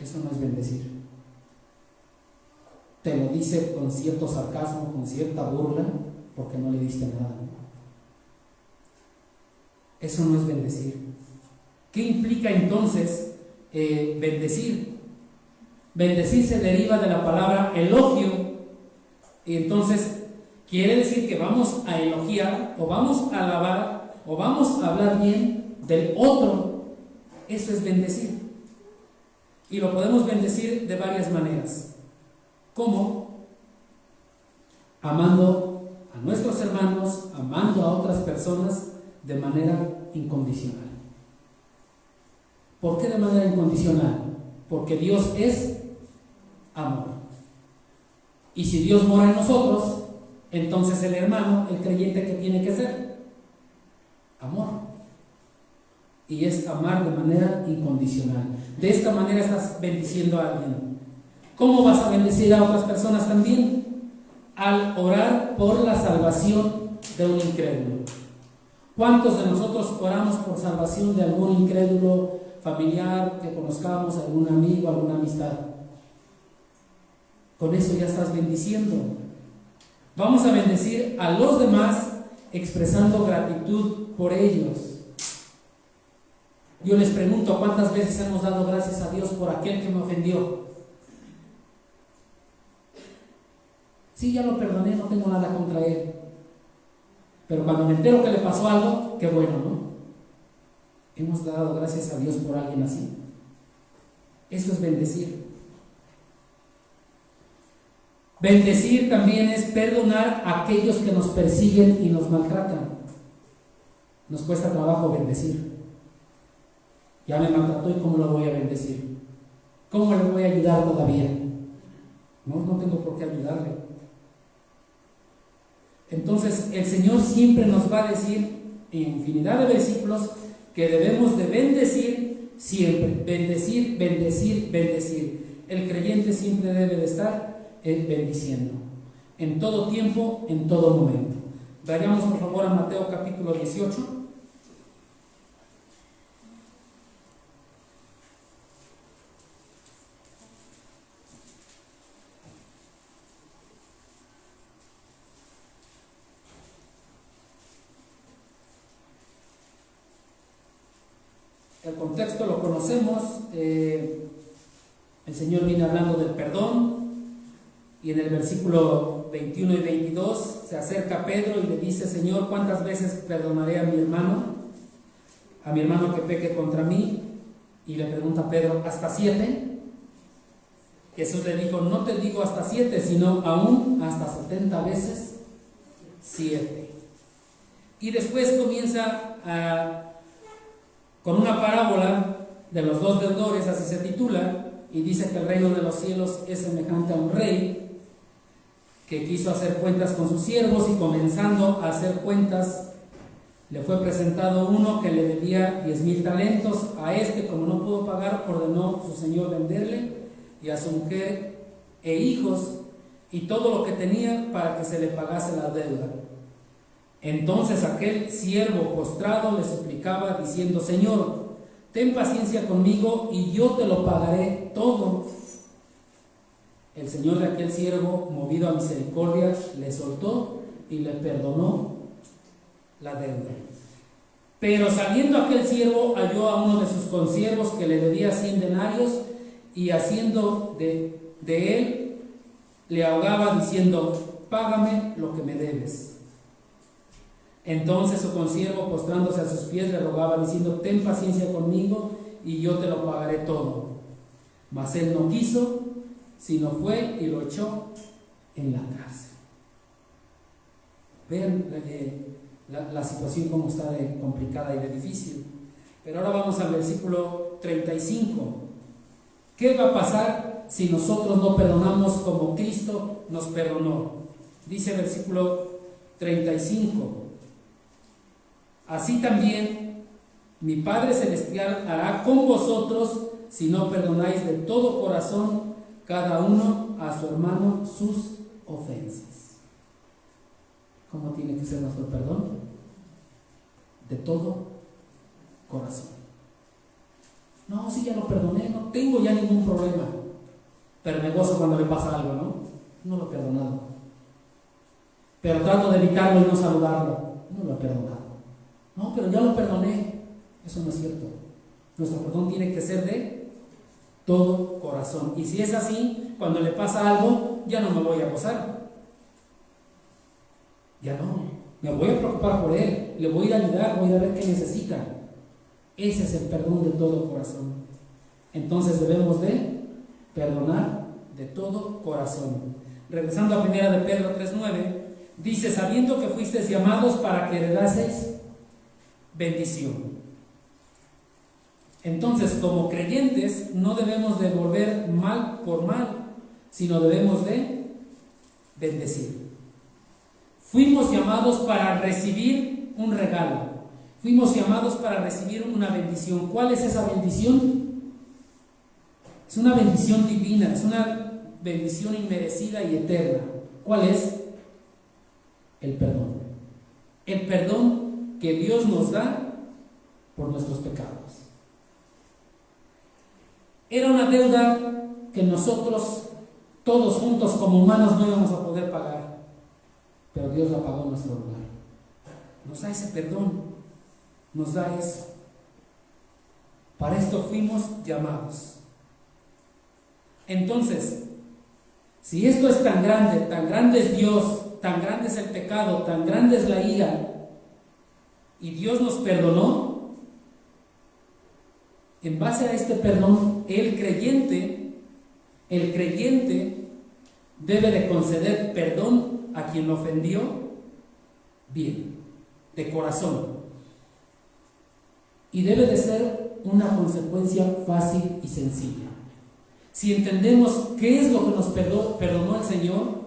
Eso no es bendecir. Te lo dice con cierto sarcasmo, con cierta burla, porque no le diste nada. Eso no es bendecir. ¿Qué implica entonces bendecir? Bendecir se deriva de la palabra elogio, y entonces quiere decir que vamos a elogiar, o vamos a alabar, o vamos a hablar bien del otro. Eso es bendecir. Y lo podemos bendecir de varias maneras. ¿Cómo? Amando a nuestros hermanos, amando a otras personas de manera incondicional. ¿Por qué de manera incondicional? Porque Dios es amor. Y si Dios mora en nosotros, entonces el hermano, el creyente, ¿qué tiene que ser? Amor. Y es amar de manera incondicional. De esta manera estás bendiciendo a alguien. ¿Cómo vas a bendecir a otras personas también? Al orar por la salvación de un incrédulo. ¿Cuántos de nosotros oramos por salvación de algún incrédulo familiar que conozcamos, algún amigo, alguna amistad? Con eso ya estás bendiciendo. Vamos a bendecir a los demás expresando gratitud por ellos. Yo les pregunto, ¿cuántas veces hemos dado gracias a Dios por aquel que me ofendió? Sí, ya lo perdoné, no tengo nada contra él. Pero cuando me entero que le pasó algo, qué bueno, ¿no? Hemos dado gracias a Dios por alguien así. Eso es bendecir. Bendecir también es perdonar a aquellos que nos persiguen y nos maltratan. Nos cuesta trabajo bendecir. Ya me maltrató, ¿y cómo lo voy a bendecir? ¿Cómo le voy a ayudar todavía? No tengo por qué ayudarle. Entonces el Señor siempre nos va a decir en infinidad de versículos que debemos de bendecir siempre. Bendecir, bendecir, bendecir. El creyente siempre debe de estar bendiciendo. En todo tiempo, en todo momento. Vayamos por favor a Mateo capítulo 18. El contexto lo conocemos. El Señor viene hablando del perdón, y en el versículo 21 y 22 se acerca a Pedro y le dice: Señor, ¿cuántas veces perdonaré a mi hermano que peque contra mí? Y le pregunta a Pedro: ¿hasta 7? Jesús le dijo: no te digo hasta 7, sino aún hasta 70 veces 7. Y después comienza con una parábola de los dos deudores, así se titula, y dice que el reino de los cielos es semejante a un rey que quiso hacer cuentas con sus siervos, y comenzando a hacer cuentas le fue presentado uno que le debía 10,000 talentos. A este, como no pudo pagar, ordenó su señor venderle y a su mujer e hijos y todo lo que tenía para que se le pagase la deuda. Entonces aquel siervo postrado le suplicaba diciendo: Señor, ten paciencia conmigo y yo te lo pagaré todo. El señor de aquel siervo, movido a misericordia, le soltó y le perdonó la deuda. Pero saliendo aquel siervo halló a uno de sus consiervos que le debía 100 denarios y haciendo de él le ahogaba diciendo: págame lo que me debes. Entonces su consiervo, postrándose a sus pies, le rogaba diciendo: ten paciencia conmigo y yo te lo pagaré todo. Mas él no quiso, sino fue y lo echó en la cárcel. Vean la situación como está de complicada y de difícil. Pero ahora vamos al versículo 35. ¿Qué va a pasar si nosotros no perdonamos como Cristo nos perdonó? Dice el versículo 35: así también mi Padre Celestial hará con vosotros si no perdonáis de todo corazón cada uno a su hermano sus ofensas. ¿Cómo tiene que ser nuestro perdón? De todo corazón. No, si ya lo perdoné, no tengo ya ningún problema, pero me gozo cuando le pasa algo, ¿no? No lo he perdonado. Pero trato de evitarlo y no saludarlo. No lo he perdonado. No, pero ya lo perdoné. Eso no es cierto. Nuestro perdón tiene que ser de todo corazón. Y si es así, cuando le pasa algo, ya no me voy a gozar. Ya no. Me voy a preocupar por él. Le voy a ir a ayudar, voy a ver qué necesita. Ese es el perdón de todo corazón. Entonces debemos de perdonar de todo corazón. Regresando a 1 de Pedro 3:9, dice: sabiendo que fuisteis llamados para que heredaseis bendición. Entonces, como creyentes, no debemos devolver mal por mal, sino debemos de bendecir. Fuimos llamados para recibir un regalo. Fuimos llamados para recibir una bendición. ¿Cuál es esa bendición? Es una bendición divina, es una bendición inmerecida y eterna. ¿Cuál es? El perdón. El perdón que Dios nos da por nuestros pecados. Era una deuda que nosotros, todos juntos como humanos, no íbamos a poder pagar, pero Dios la pagó en nuestro lugar. Nos da ese perdón, nos da eso. Para esto fuimos llamados. Entonces, si esto es tan grande es Dios, tan grande es el pecado, tan grande es la ira, y Dios nos perdonó, en base a este perdón, el creyente debe de conceder perdón a quien lo ofendió, bien, de corazón. Y debe de ser una consecuencia fácil y sencilla. Si entendemos qué es lo que nos perdonó el Señor,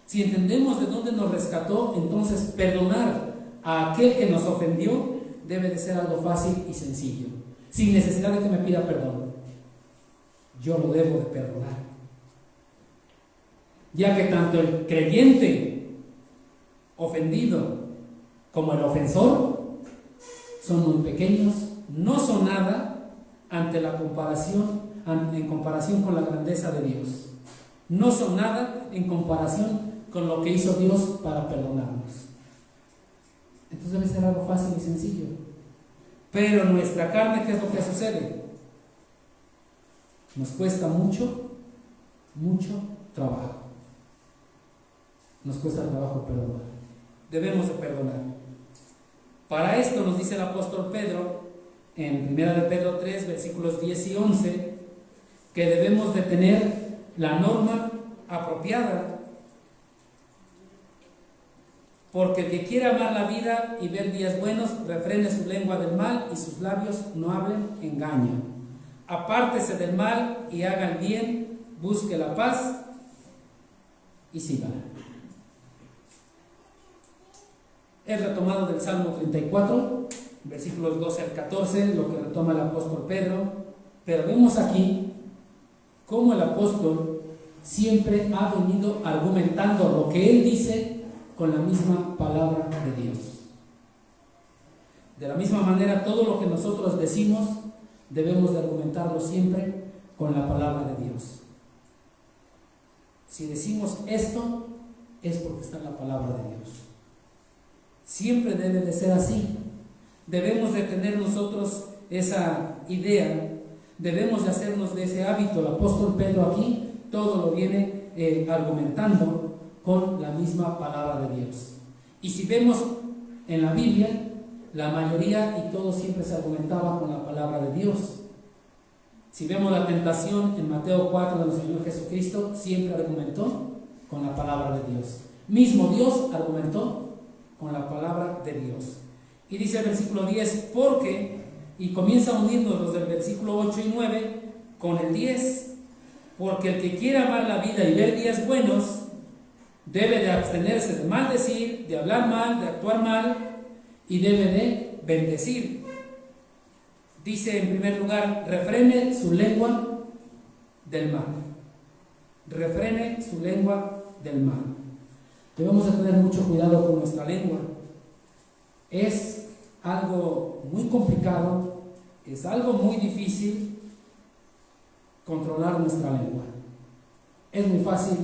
si entendemos de dónde nos rescató, entonces perdonar a aquel que nos ofendió debe de ser algo fácil y sencillo, sin necesidad de que me pida perdón. Yo lo debo de perdonar, ya que tanto el creyente ofendido como el ofensor son muy pequeños, no son nada en comparación con la grandeza de Dios. No son nada en comparación con lo que hizo Dios para perdonarnos. Entonces debe ser algo fácil y sencillo. Pero nuestra carne, ¿qué es lo que sucede? Nos cuesta mucho trabajo. Nos cuesta trabajo perdonar. Debemos de perdonar. Para esto nos dice el apóstol Pedro, en 1 de Pedro 3, versículos 10 y 11, que debemos de tener la norma apropiada, porque el que quiera amar la vida y ver días buenos, refrene su lengua del mal y sus labios no hablen engaño. Apártese del mal y haga el bien, busque la paz y sígala. Es retomado del Salmo 34, versículos 12 al 14, lo que retoma el apóstol Pedro, pero vemos aquí cómo el apóstol siempre ha venido argumentando lo que él dice con la misma palabra de Dios. De la misma manera, todo lo que nosotros decimos debemos de argumentarlo siempre con la palabra de Dios. Si decimos esto, es porque está en la palabra de Dios. Siempre debe de ser así. Debemos de tener nosotros esa idea, debemos de hacernos de ese hábito. El apóstol Pedro aquí todo lo viene argumentando con la misma palabra de Dios. Y si vemos en la Biblia, la mayoría y todo siempre se argumentaba con la palabra de Dios. Si vemos la tentación en Mateo 4 del Señor Jesucristo, siempre argumentó con la palabra de Dios. Mismo Dios argumentó con la palabra de Dios. Y dice el versículo 10, porque, y comienza a unirnos los del versículo 8 y 9 con el 10, porque el que quiera amar la vida y ver días buenos, debe de abstenerse de maldecir, de hablar mal, de actuar mal, y debe de bendecir. Dice en primer lugar, refrene su lengua del mal. Refrene su lengua del mal. Debemos de tener mucho cuidado con nuestra lengua. Es algo muy complicado, es algo muy difícil controlar nuestra lengua. Es muy fácil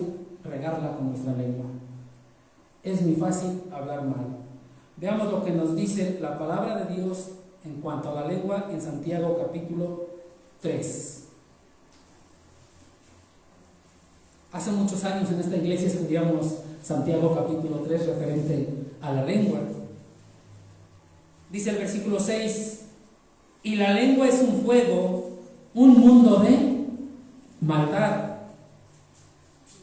regarla con nuestra lengua. Es muy fácil hablar mal. Veamos lo que nos dice la palabra de Dios en cuanto a la lengua en Santiago capítulo 3. Hace muchos años en esta iglesia estudiamos Santiago capítulo 3 referente a la lengua. Dice el versículo 6, y la lengua es un fuego, un mundo de maldad.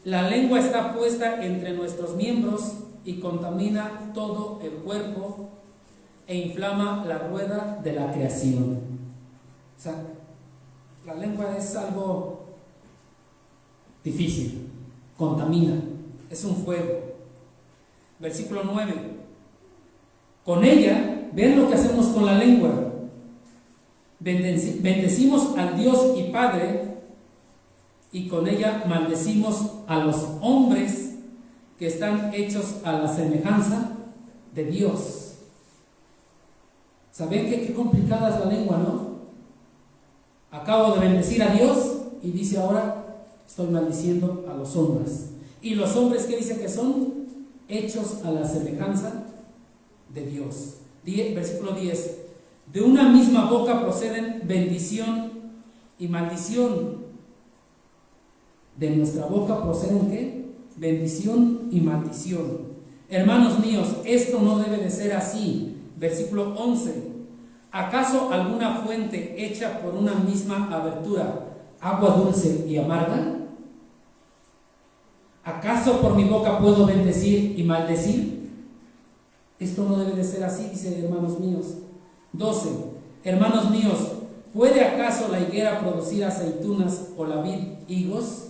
La lengua está puesta entre nuestros miembros y contamina todo el cuerpo e inflama la rueda de la creación. O sea, la lengua es algo difícil, contamina, es un fuego. Versículo 9, con ella, ven lo que hacemos con la lengua. Bendecimos al Dios y Padre, y con ella maldecimos a los hombres que están hechos a la semejanza de Dios. ¿Saben qué complicada es la lengua, no? Acabo de bendecir a Dios y dice ahora estoy maldiciendo a los hombres. Y los hombres, ¿qué dice que son? Hechos a la semejanza de Dios. Versículo 10. De una misma boca proceden bendición y maldición. De nuestra boca proceden ¿qué? Bendición y maldición. Hermanos míos, esto no debe de ser así. Versículo 11. ¿Acaso alguna fuente hecha por una misma abertura, agua dulce y amarga? ¿Acaso por mi boca puedo bendecir y maldecir? Esto no debe de ser así, dice hermanos míos. 12. Hermanos míos, ¿puede acaso la higuera producir aceitunas o la vid higos?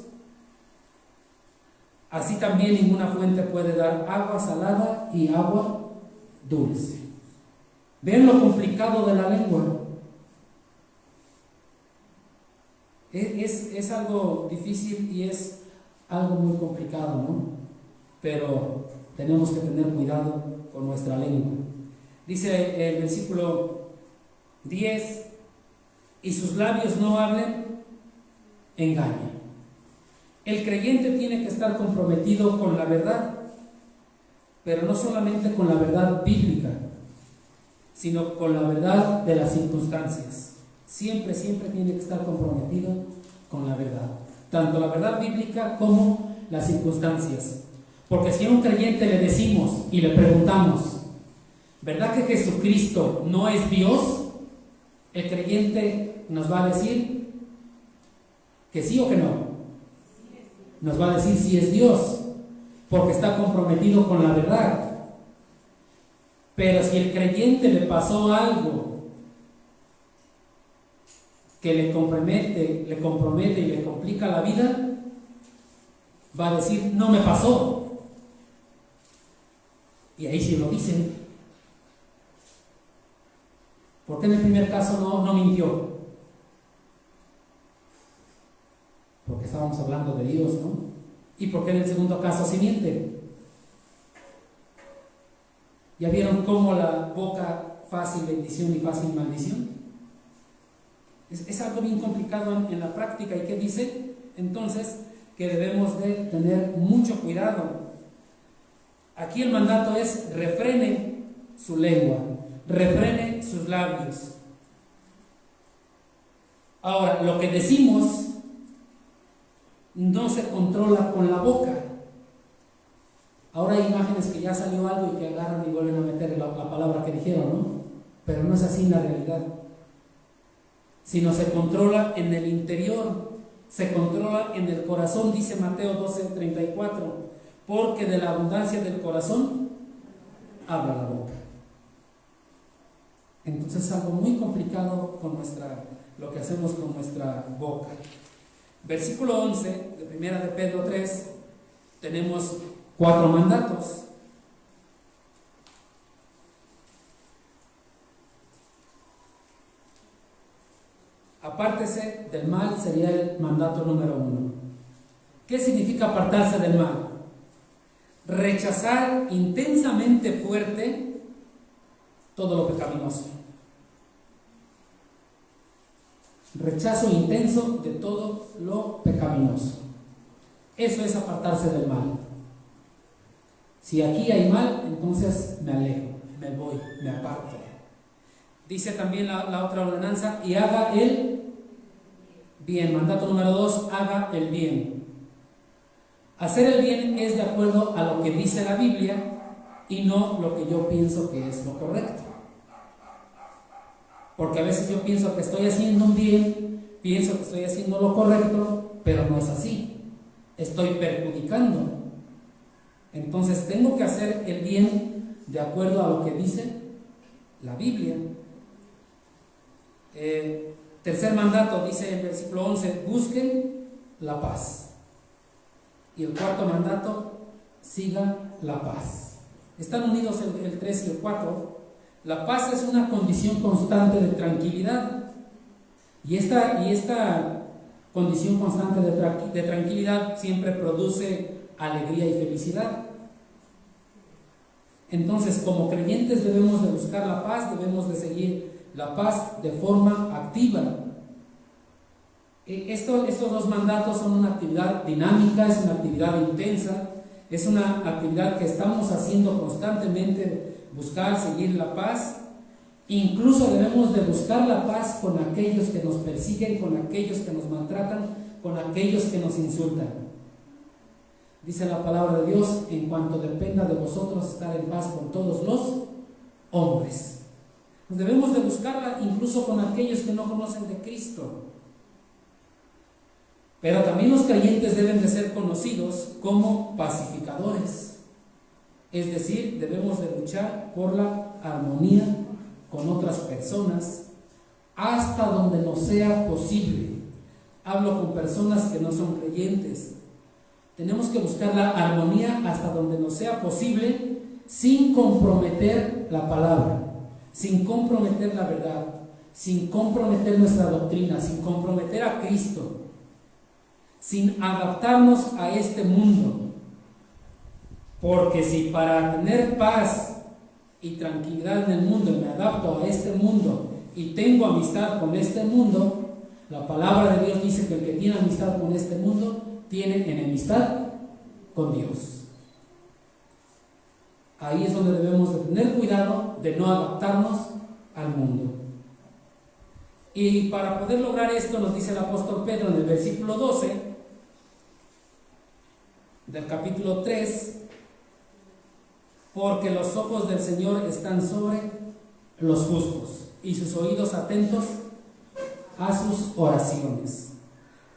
Así también ninguna fuente puede dar agua salada y agua dulce. ¿Ven lo complicado de la lengua? Es algo difícil y es algo muy complicado, ¿no? Pero tenemos que tener cuidado con nuestra lengua. Dice el versículo 10, y sus labios no hablen engaño. El creyente tiene que estar comprometido con la verdad, pero no solamente con la verdad bíblica, sino con la verdad de las circunstancias. Siempre tiene que estar comprometido con la verdad, tanto la verdad bíblica como las circunstancias. Porque si a un creyente le decimos y le preguntamos, ¿verdad que Jesucristo no es Dios? El creyente nos va a decir que sí o que no. Nos va a decir si es Dios, porque está comprometido con la verdad. Pero si el creyente le pasó algo que le compromete y le complica la vida, va a decir, no me pasó. Y ahí sí lo dicen. ¿Por qué en el primer caso no mintió? Porque estábamos hablando de Dios, ¿no? ¿Y por qué en el segundo caso sí miente? ¿Ya vieron cómo la boca fácil bendición y fácil maldición? Es algo bien complicado en la práctica. ¿Y qué dice? Entonces, que debemos de tener mucho cuidado. Aquí el mandato es refrene su lengua. refrene sus labios. Ahora, lo que decimos no se controla con la boca. Ahora hay imágenes que ya salió algo y que agarran y vuelven a meter la palabra que dijeron, ¿no? Pero no es así en la realidad. Sino se controla en el interior, se controla en el corazón, dice Mateo 12:34, porque de la abundancia del corazón habla la boca. Entonces es algo muy complicado con lo que hacemos con nuestra boca. Versículo 11 de 1 de Pedro 3, tenemos 4 mandatos. Apártese del mal sería el mandato número 1. ¿Qué significa apartarse del mal? Rechazar intensamente fuerte todo lo pecaminoso. Rechazo intenso de todo lo pecaminoso. Eso es apartarse del mal. Si aquí hay mal, entonces me alejo, me voy, me aparto. Dice también la otra ordenanza, y haga el bien. Mandato número 2, haga el bien. Hacer el bien es de acuerdo a lo que dice la Biblia y no lo que yo pienso que es lo correcto. Porque a veces yo pienso que estoy haciendo un bien, pienso que estoy haciendo lo correcto, pero no es así. Estoy perjudicando. Entonces tengo que hacer el bien de acuerdo a lo que dice la Biblia. Tercer mandato, dice en el versículo 11, busquen la paz. Y el cuarto mandato, sigan la paz. Están unidos el 3 y el 4. La paz es una condición constante de tranquilidad. Y esta condición constante de tranquilidad siempre produce alegría y felicidad. Entonces, como creyentes debemos de buscar la paz, debemos de seguir la paz de forma activa. Estos 2 mandatos son una actividad dinámica, es una actividad intensa, es una actividad que estamos haciendo constantemente, buscar, seguir la paz. Incluso debemos de buscar la paz con aquellos que nos persiguen, con aquellos que nos maltratan, con aquellos que nos insultan. Dice la palabra de Dios, en cuanto dependa de vosotros estar en paz con todos los hombres. Debemos de buscarla incluso con aquellos que no conocen de Cristo. Pero también los creyentes deben de ser conocidos como pacificadores. Es decir, debemos de luchar por la armonía con otras personas hasta donde nos sea posible. Hablo con personas que no son creyentes. Tenemos que buscar la armonía hasta donde nos sea posible sin comprometer la palabra, sin comprometer la verdad, sin comprometer nuestra doctrina, sin comprometer a Cristo, sin adaptarnos a este mundo. Porque si para tener paz y tranquilidad en el mundo me adapto a este mundo y tengo amistad con este mundo, la palabra de Dios dice que el que tiene amistad con este mundo tiene enemistad con Dios. Ahí es donde debemos de tener cuidado de no adaptarnos al mundo. Y para poder lograr esto, nos dice el apóstol Pedro en el versículo 12 del capítulo 3, porque los ojos del Señor están sobre los justos y sus oídos atentos a sus oraciones,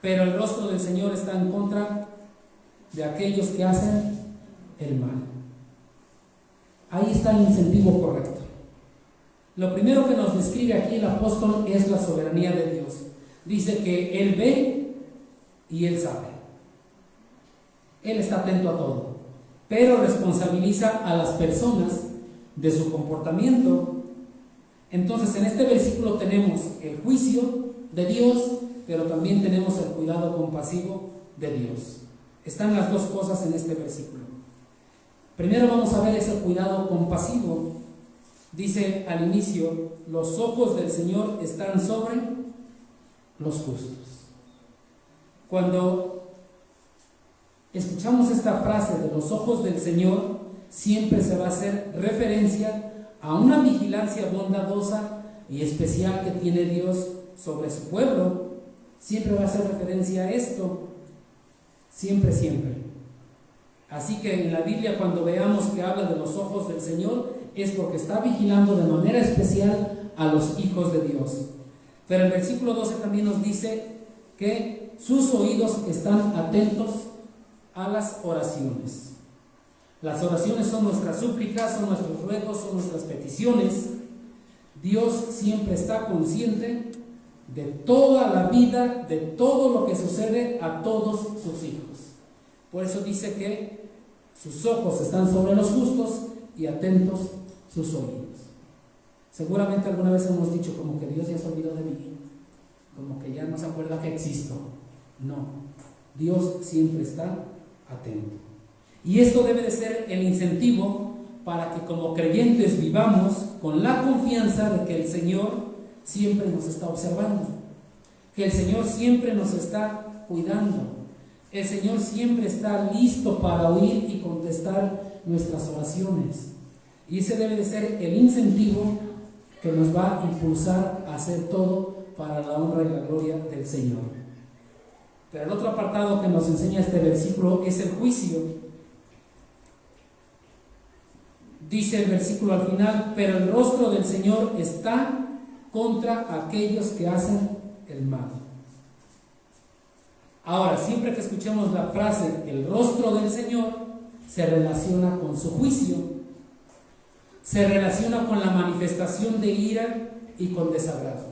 pero el rostro del Señor está en contra de aquellos que hacen el mal. Ahí está el incentivo correcto. Lo primero que nos describe aquí el apóstol es la soberanía de Dios. Dice que Él ve y Él sabe. Él está atento a todo, pero responsabiliza a las personas de su comportamiento. Entonces, en este versículo tenemos el juicio de Dios, pero también tenemos el cuidado compasivo de Dios. Están las dos cosas en este versículo. Primero vamos a ver ese cuidado compasivo. Dice al inicio, los ojos del Señor están sobre los justos. Cuando escuchamos esta frase de los ojos del Señor, siempre se va a hacer referencia a una vigilancia bondadosa y especial que tiene Dios sobre su pueblo. Siempre va a hacer referencia a esto, siempre, siempre. Así que en la Biblia, cuando veamos que habla de los ojos del Señor, es porque está vigilando de manera especial a los hijos de Dios. Pero el versículo 12 también nos dice que sus oídos están atentos a las oraciones. Las oraciones son nuestras súplicas, son nuestros ruegos, son nuestras peticiones. Dios siempre está consciente de toda la vida, de todo lo que sucede a todos sus hijos. Por eso dice que sus ojos están sobre los justos y atentos sus oídos. Seguramente alguna vez hemos dicho como que Dios ya se olvidó de mí, como que ya no se acuerda que existo. No, Dios siempre está atento. Y esto debe de ser el incentivo para que como creyentes vivamos con la confianza de que el Señor siempre nos está observando, que el Señor siempre nos está cuidando, el Señor siempre está listo para oír y contestar nuestras oraciones. Y ese debe de ser el incentivo que nos va a impulsar a hacer todo para la honra y la gloria del Señor. Pero el otro apartado que nos enseña este versículo es el juicio. Dice el versículo al final: pero el rostro del Señor está contra aquellos que hacen el mal. Ahora, siempre que escuchemos la frase el rostro del Señor, se relaciona con su juicio, se relaciona con la manifestación de ira y con desagrado.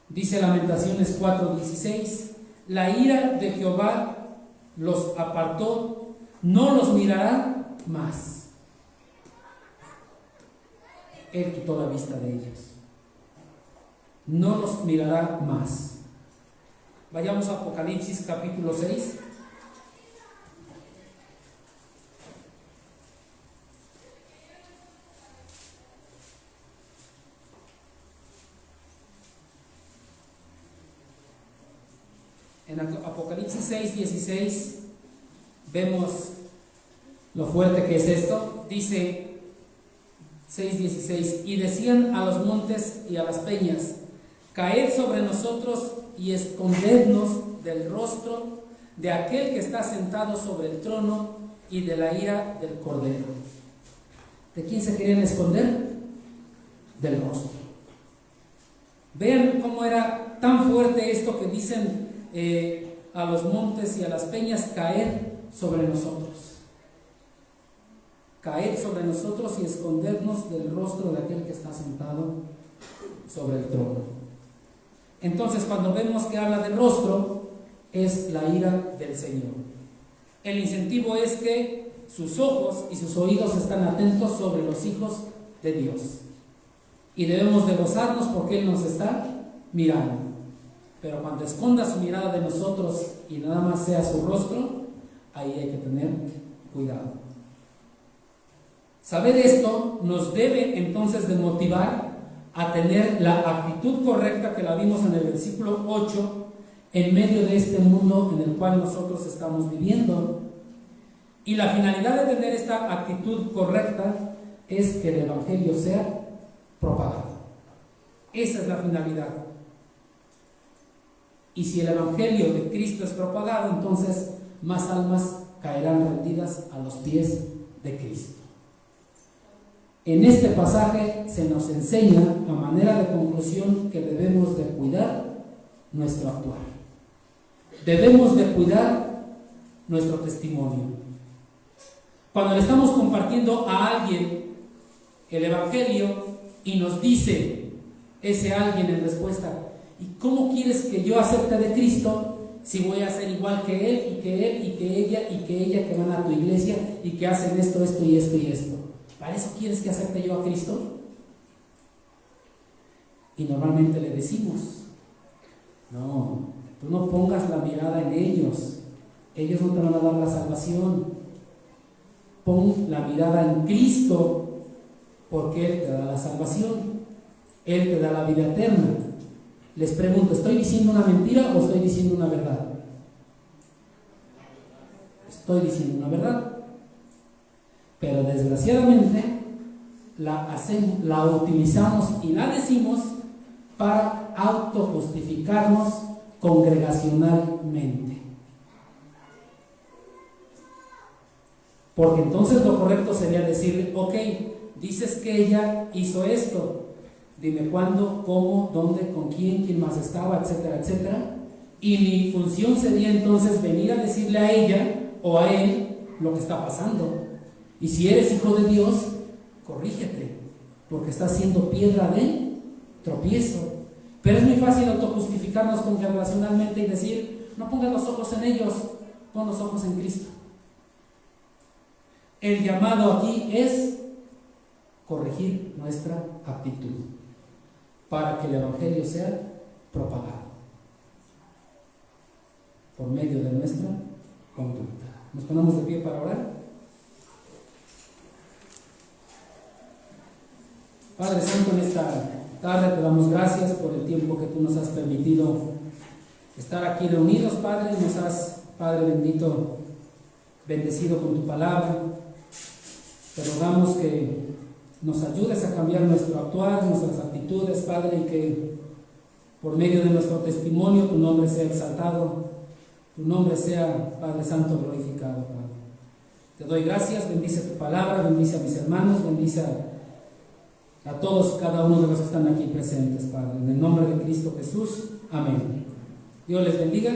Dice Lamentaciones 4:16: la ira de Jehová los apartó, no los mirará más. Él quitó la vista de ellos, no los mirará más. Vayamos a Apocalipsis capítulo 6. En Apocalipsis 6:16 vemos lo fuerte que es esto. Dice 6:16: y decían a los montes y a las peñas: caed sobre nosotros y escondednos del rostro de aquel que está sentado sobre el trono y de la ira del Cordero. ¿De quién se querían esconder? Del rostro. Vean cómo era tan fuerte esto que dicen a los montes y a las peñas: caer sobre nosotros. Caer sobre nosotros y escondernos del rostro de aquel que está sentado sobre el trono. Entonces, cuando vemos que habla del rostro, es la ira del Señor. El incentivo es que sus ojos y sus oídos están atentos sobre los hijos de Dios. Y debemos de gozarnos porque Él nos está mirando. Pero cuando esconda su mirada de nosotros y nada más sea su rostro, ahí hay que tener cuidado. Saber esto nos debe entonces de motivar a tener la actitud correcta que la vimos en el versículo 8 en medio de este mundo en el cual nosotros estamos viviendo. Y la finalidad de tener esta actitud correcta es que el Evangelio sea propagado. Esa es la finalidad. Y si el Evangelio de Cristo es propagado, entonces más almas caerán rendidas a los pies de Cristo. En este pasaje se nos enseña, a manera de conclusión, que debemos de cuidar nuestro actuar. Debemos de cuidar nuestro testimonio. Cuando le estamos compartiendo a alguien el Evangelio y nos dice ese alguien en respuesta: ¿y cómo quieres que yo acepte de Cristo si voy a ser igual que él y que ella que van a tu iglesia y que hacen esto, esto y esto y esto? ¿Para eso quieres que acepte yo a Cristo? Y normalmente le decimos: no, tú no pongas la mirada en ellos. Ellos no te van a dar la salvación. Pon la mirada en Cristo, porque Él te da la salvación. Él te da la vida eterna. Les pregunto, ¿estoy diciendo una mentira o estoy diciendo una verdad? Estoy diciendo una verdad. Pero desgraciadamente la utilizamos y la decimos para autojustificarnos congregacionalmente. Porque entonces lo correcto sería decirle, ok, dices que ella hizo esto, dime cuándo, cómo, dónde, con quién más estaba, etcétera, etcétera. Y mi función sería entonces venir a decirle a ella o a él lo que está pasando. Y si eres hijo de Dios, corrígete, porque estás siendo piedra de tropiezo. Pero es muy fácil autojustificarnos congregacionalmente y decir, no pongas los ojos en ellos, pon los ojos en Cristo. El llamado aquí es corregir nuestra actitud para que el Evangelio sea propagado por medio de nuestra conducta. Nos ponemos de pie para orar. Padre Santo, en esta tarde te damos gracias por el tiempo que tú nos has permitido estar aquí reunidos, Padre. Nos has, Padre bendito, bendecido con tu palabra. Te rogamos que nos ayudes a cambiar nuestro actuar, nuestras actitudes, Padre, y que por medio de nuestro testimonio tu nombre sea exaltado, tu nombre sea, Padre Santo, glorificado, Padre. Te doy gracias, bendice tu palabra, bendice a mis hermanos, bendice a todos, cada uno de los que están aquí presentes, Padre. En el nombre de Cristo Jesús, amén. Dios les bendiga.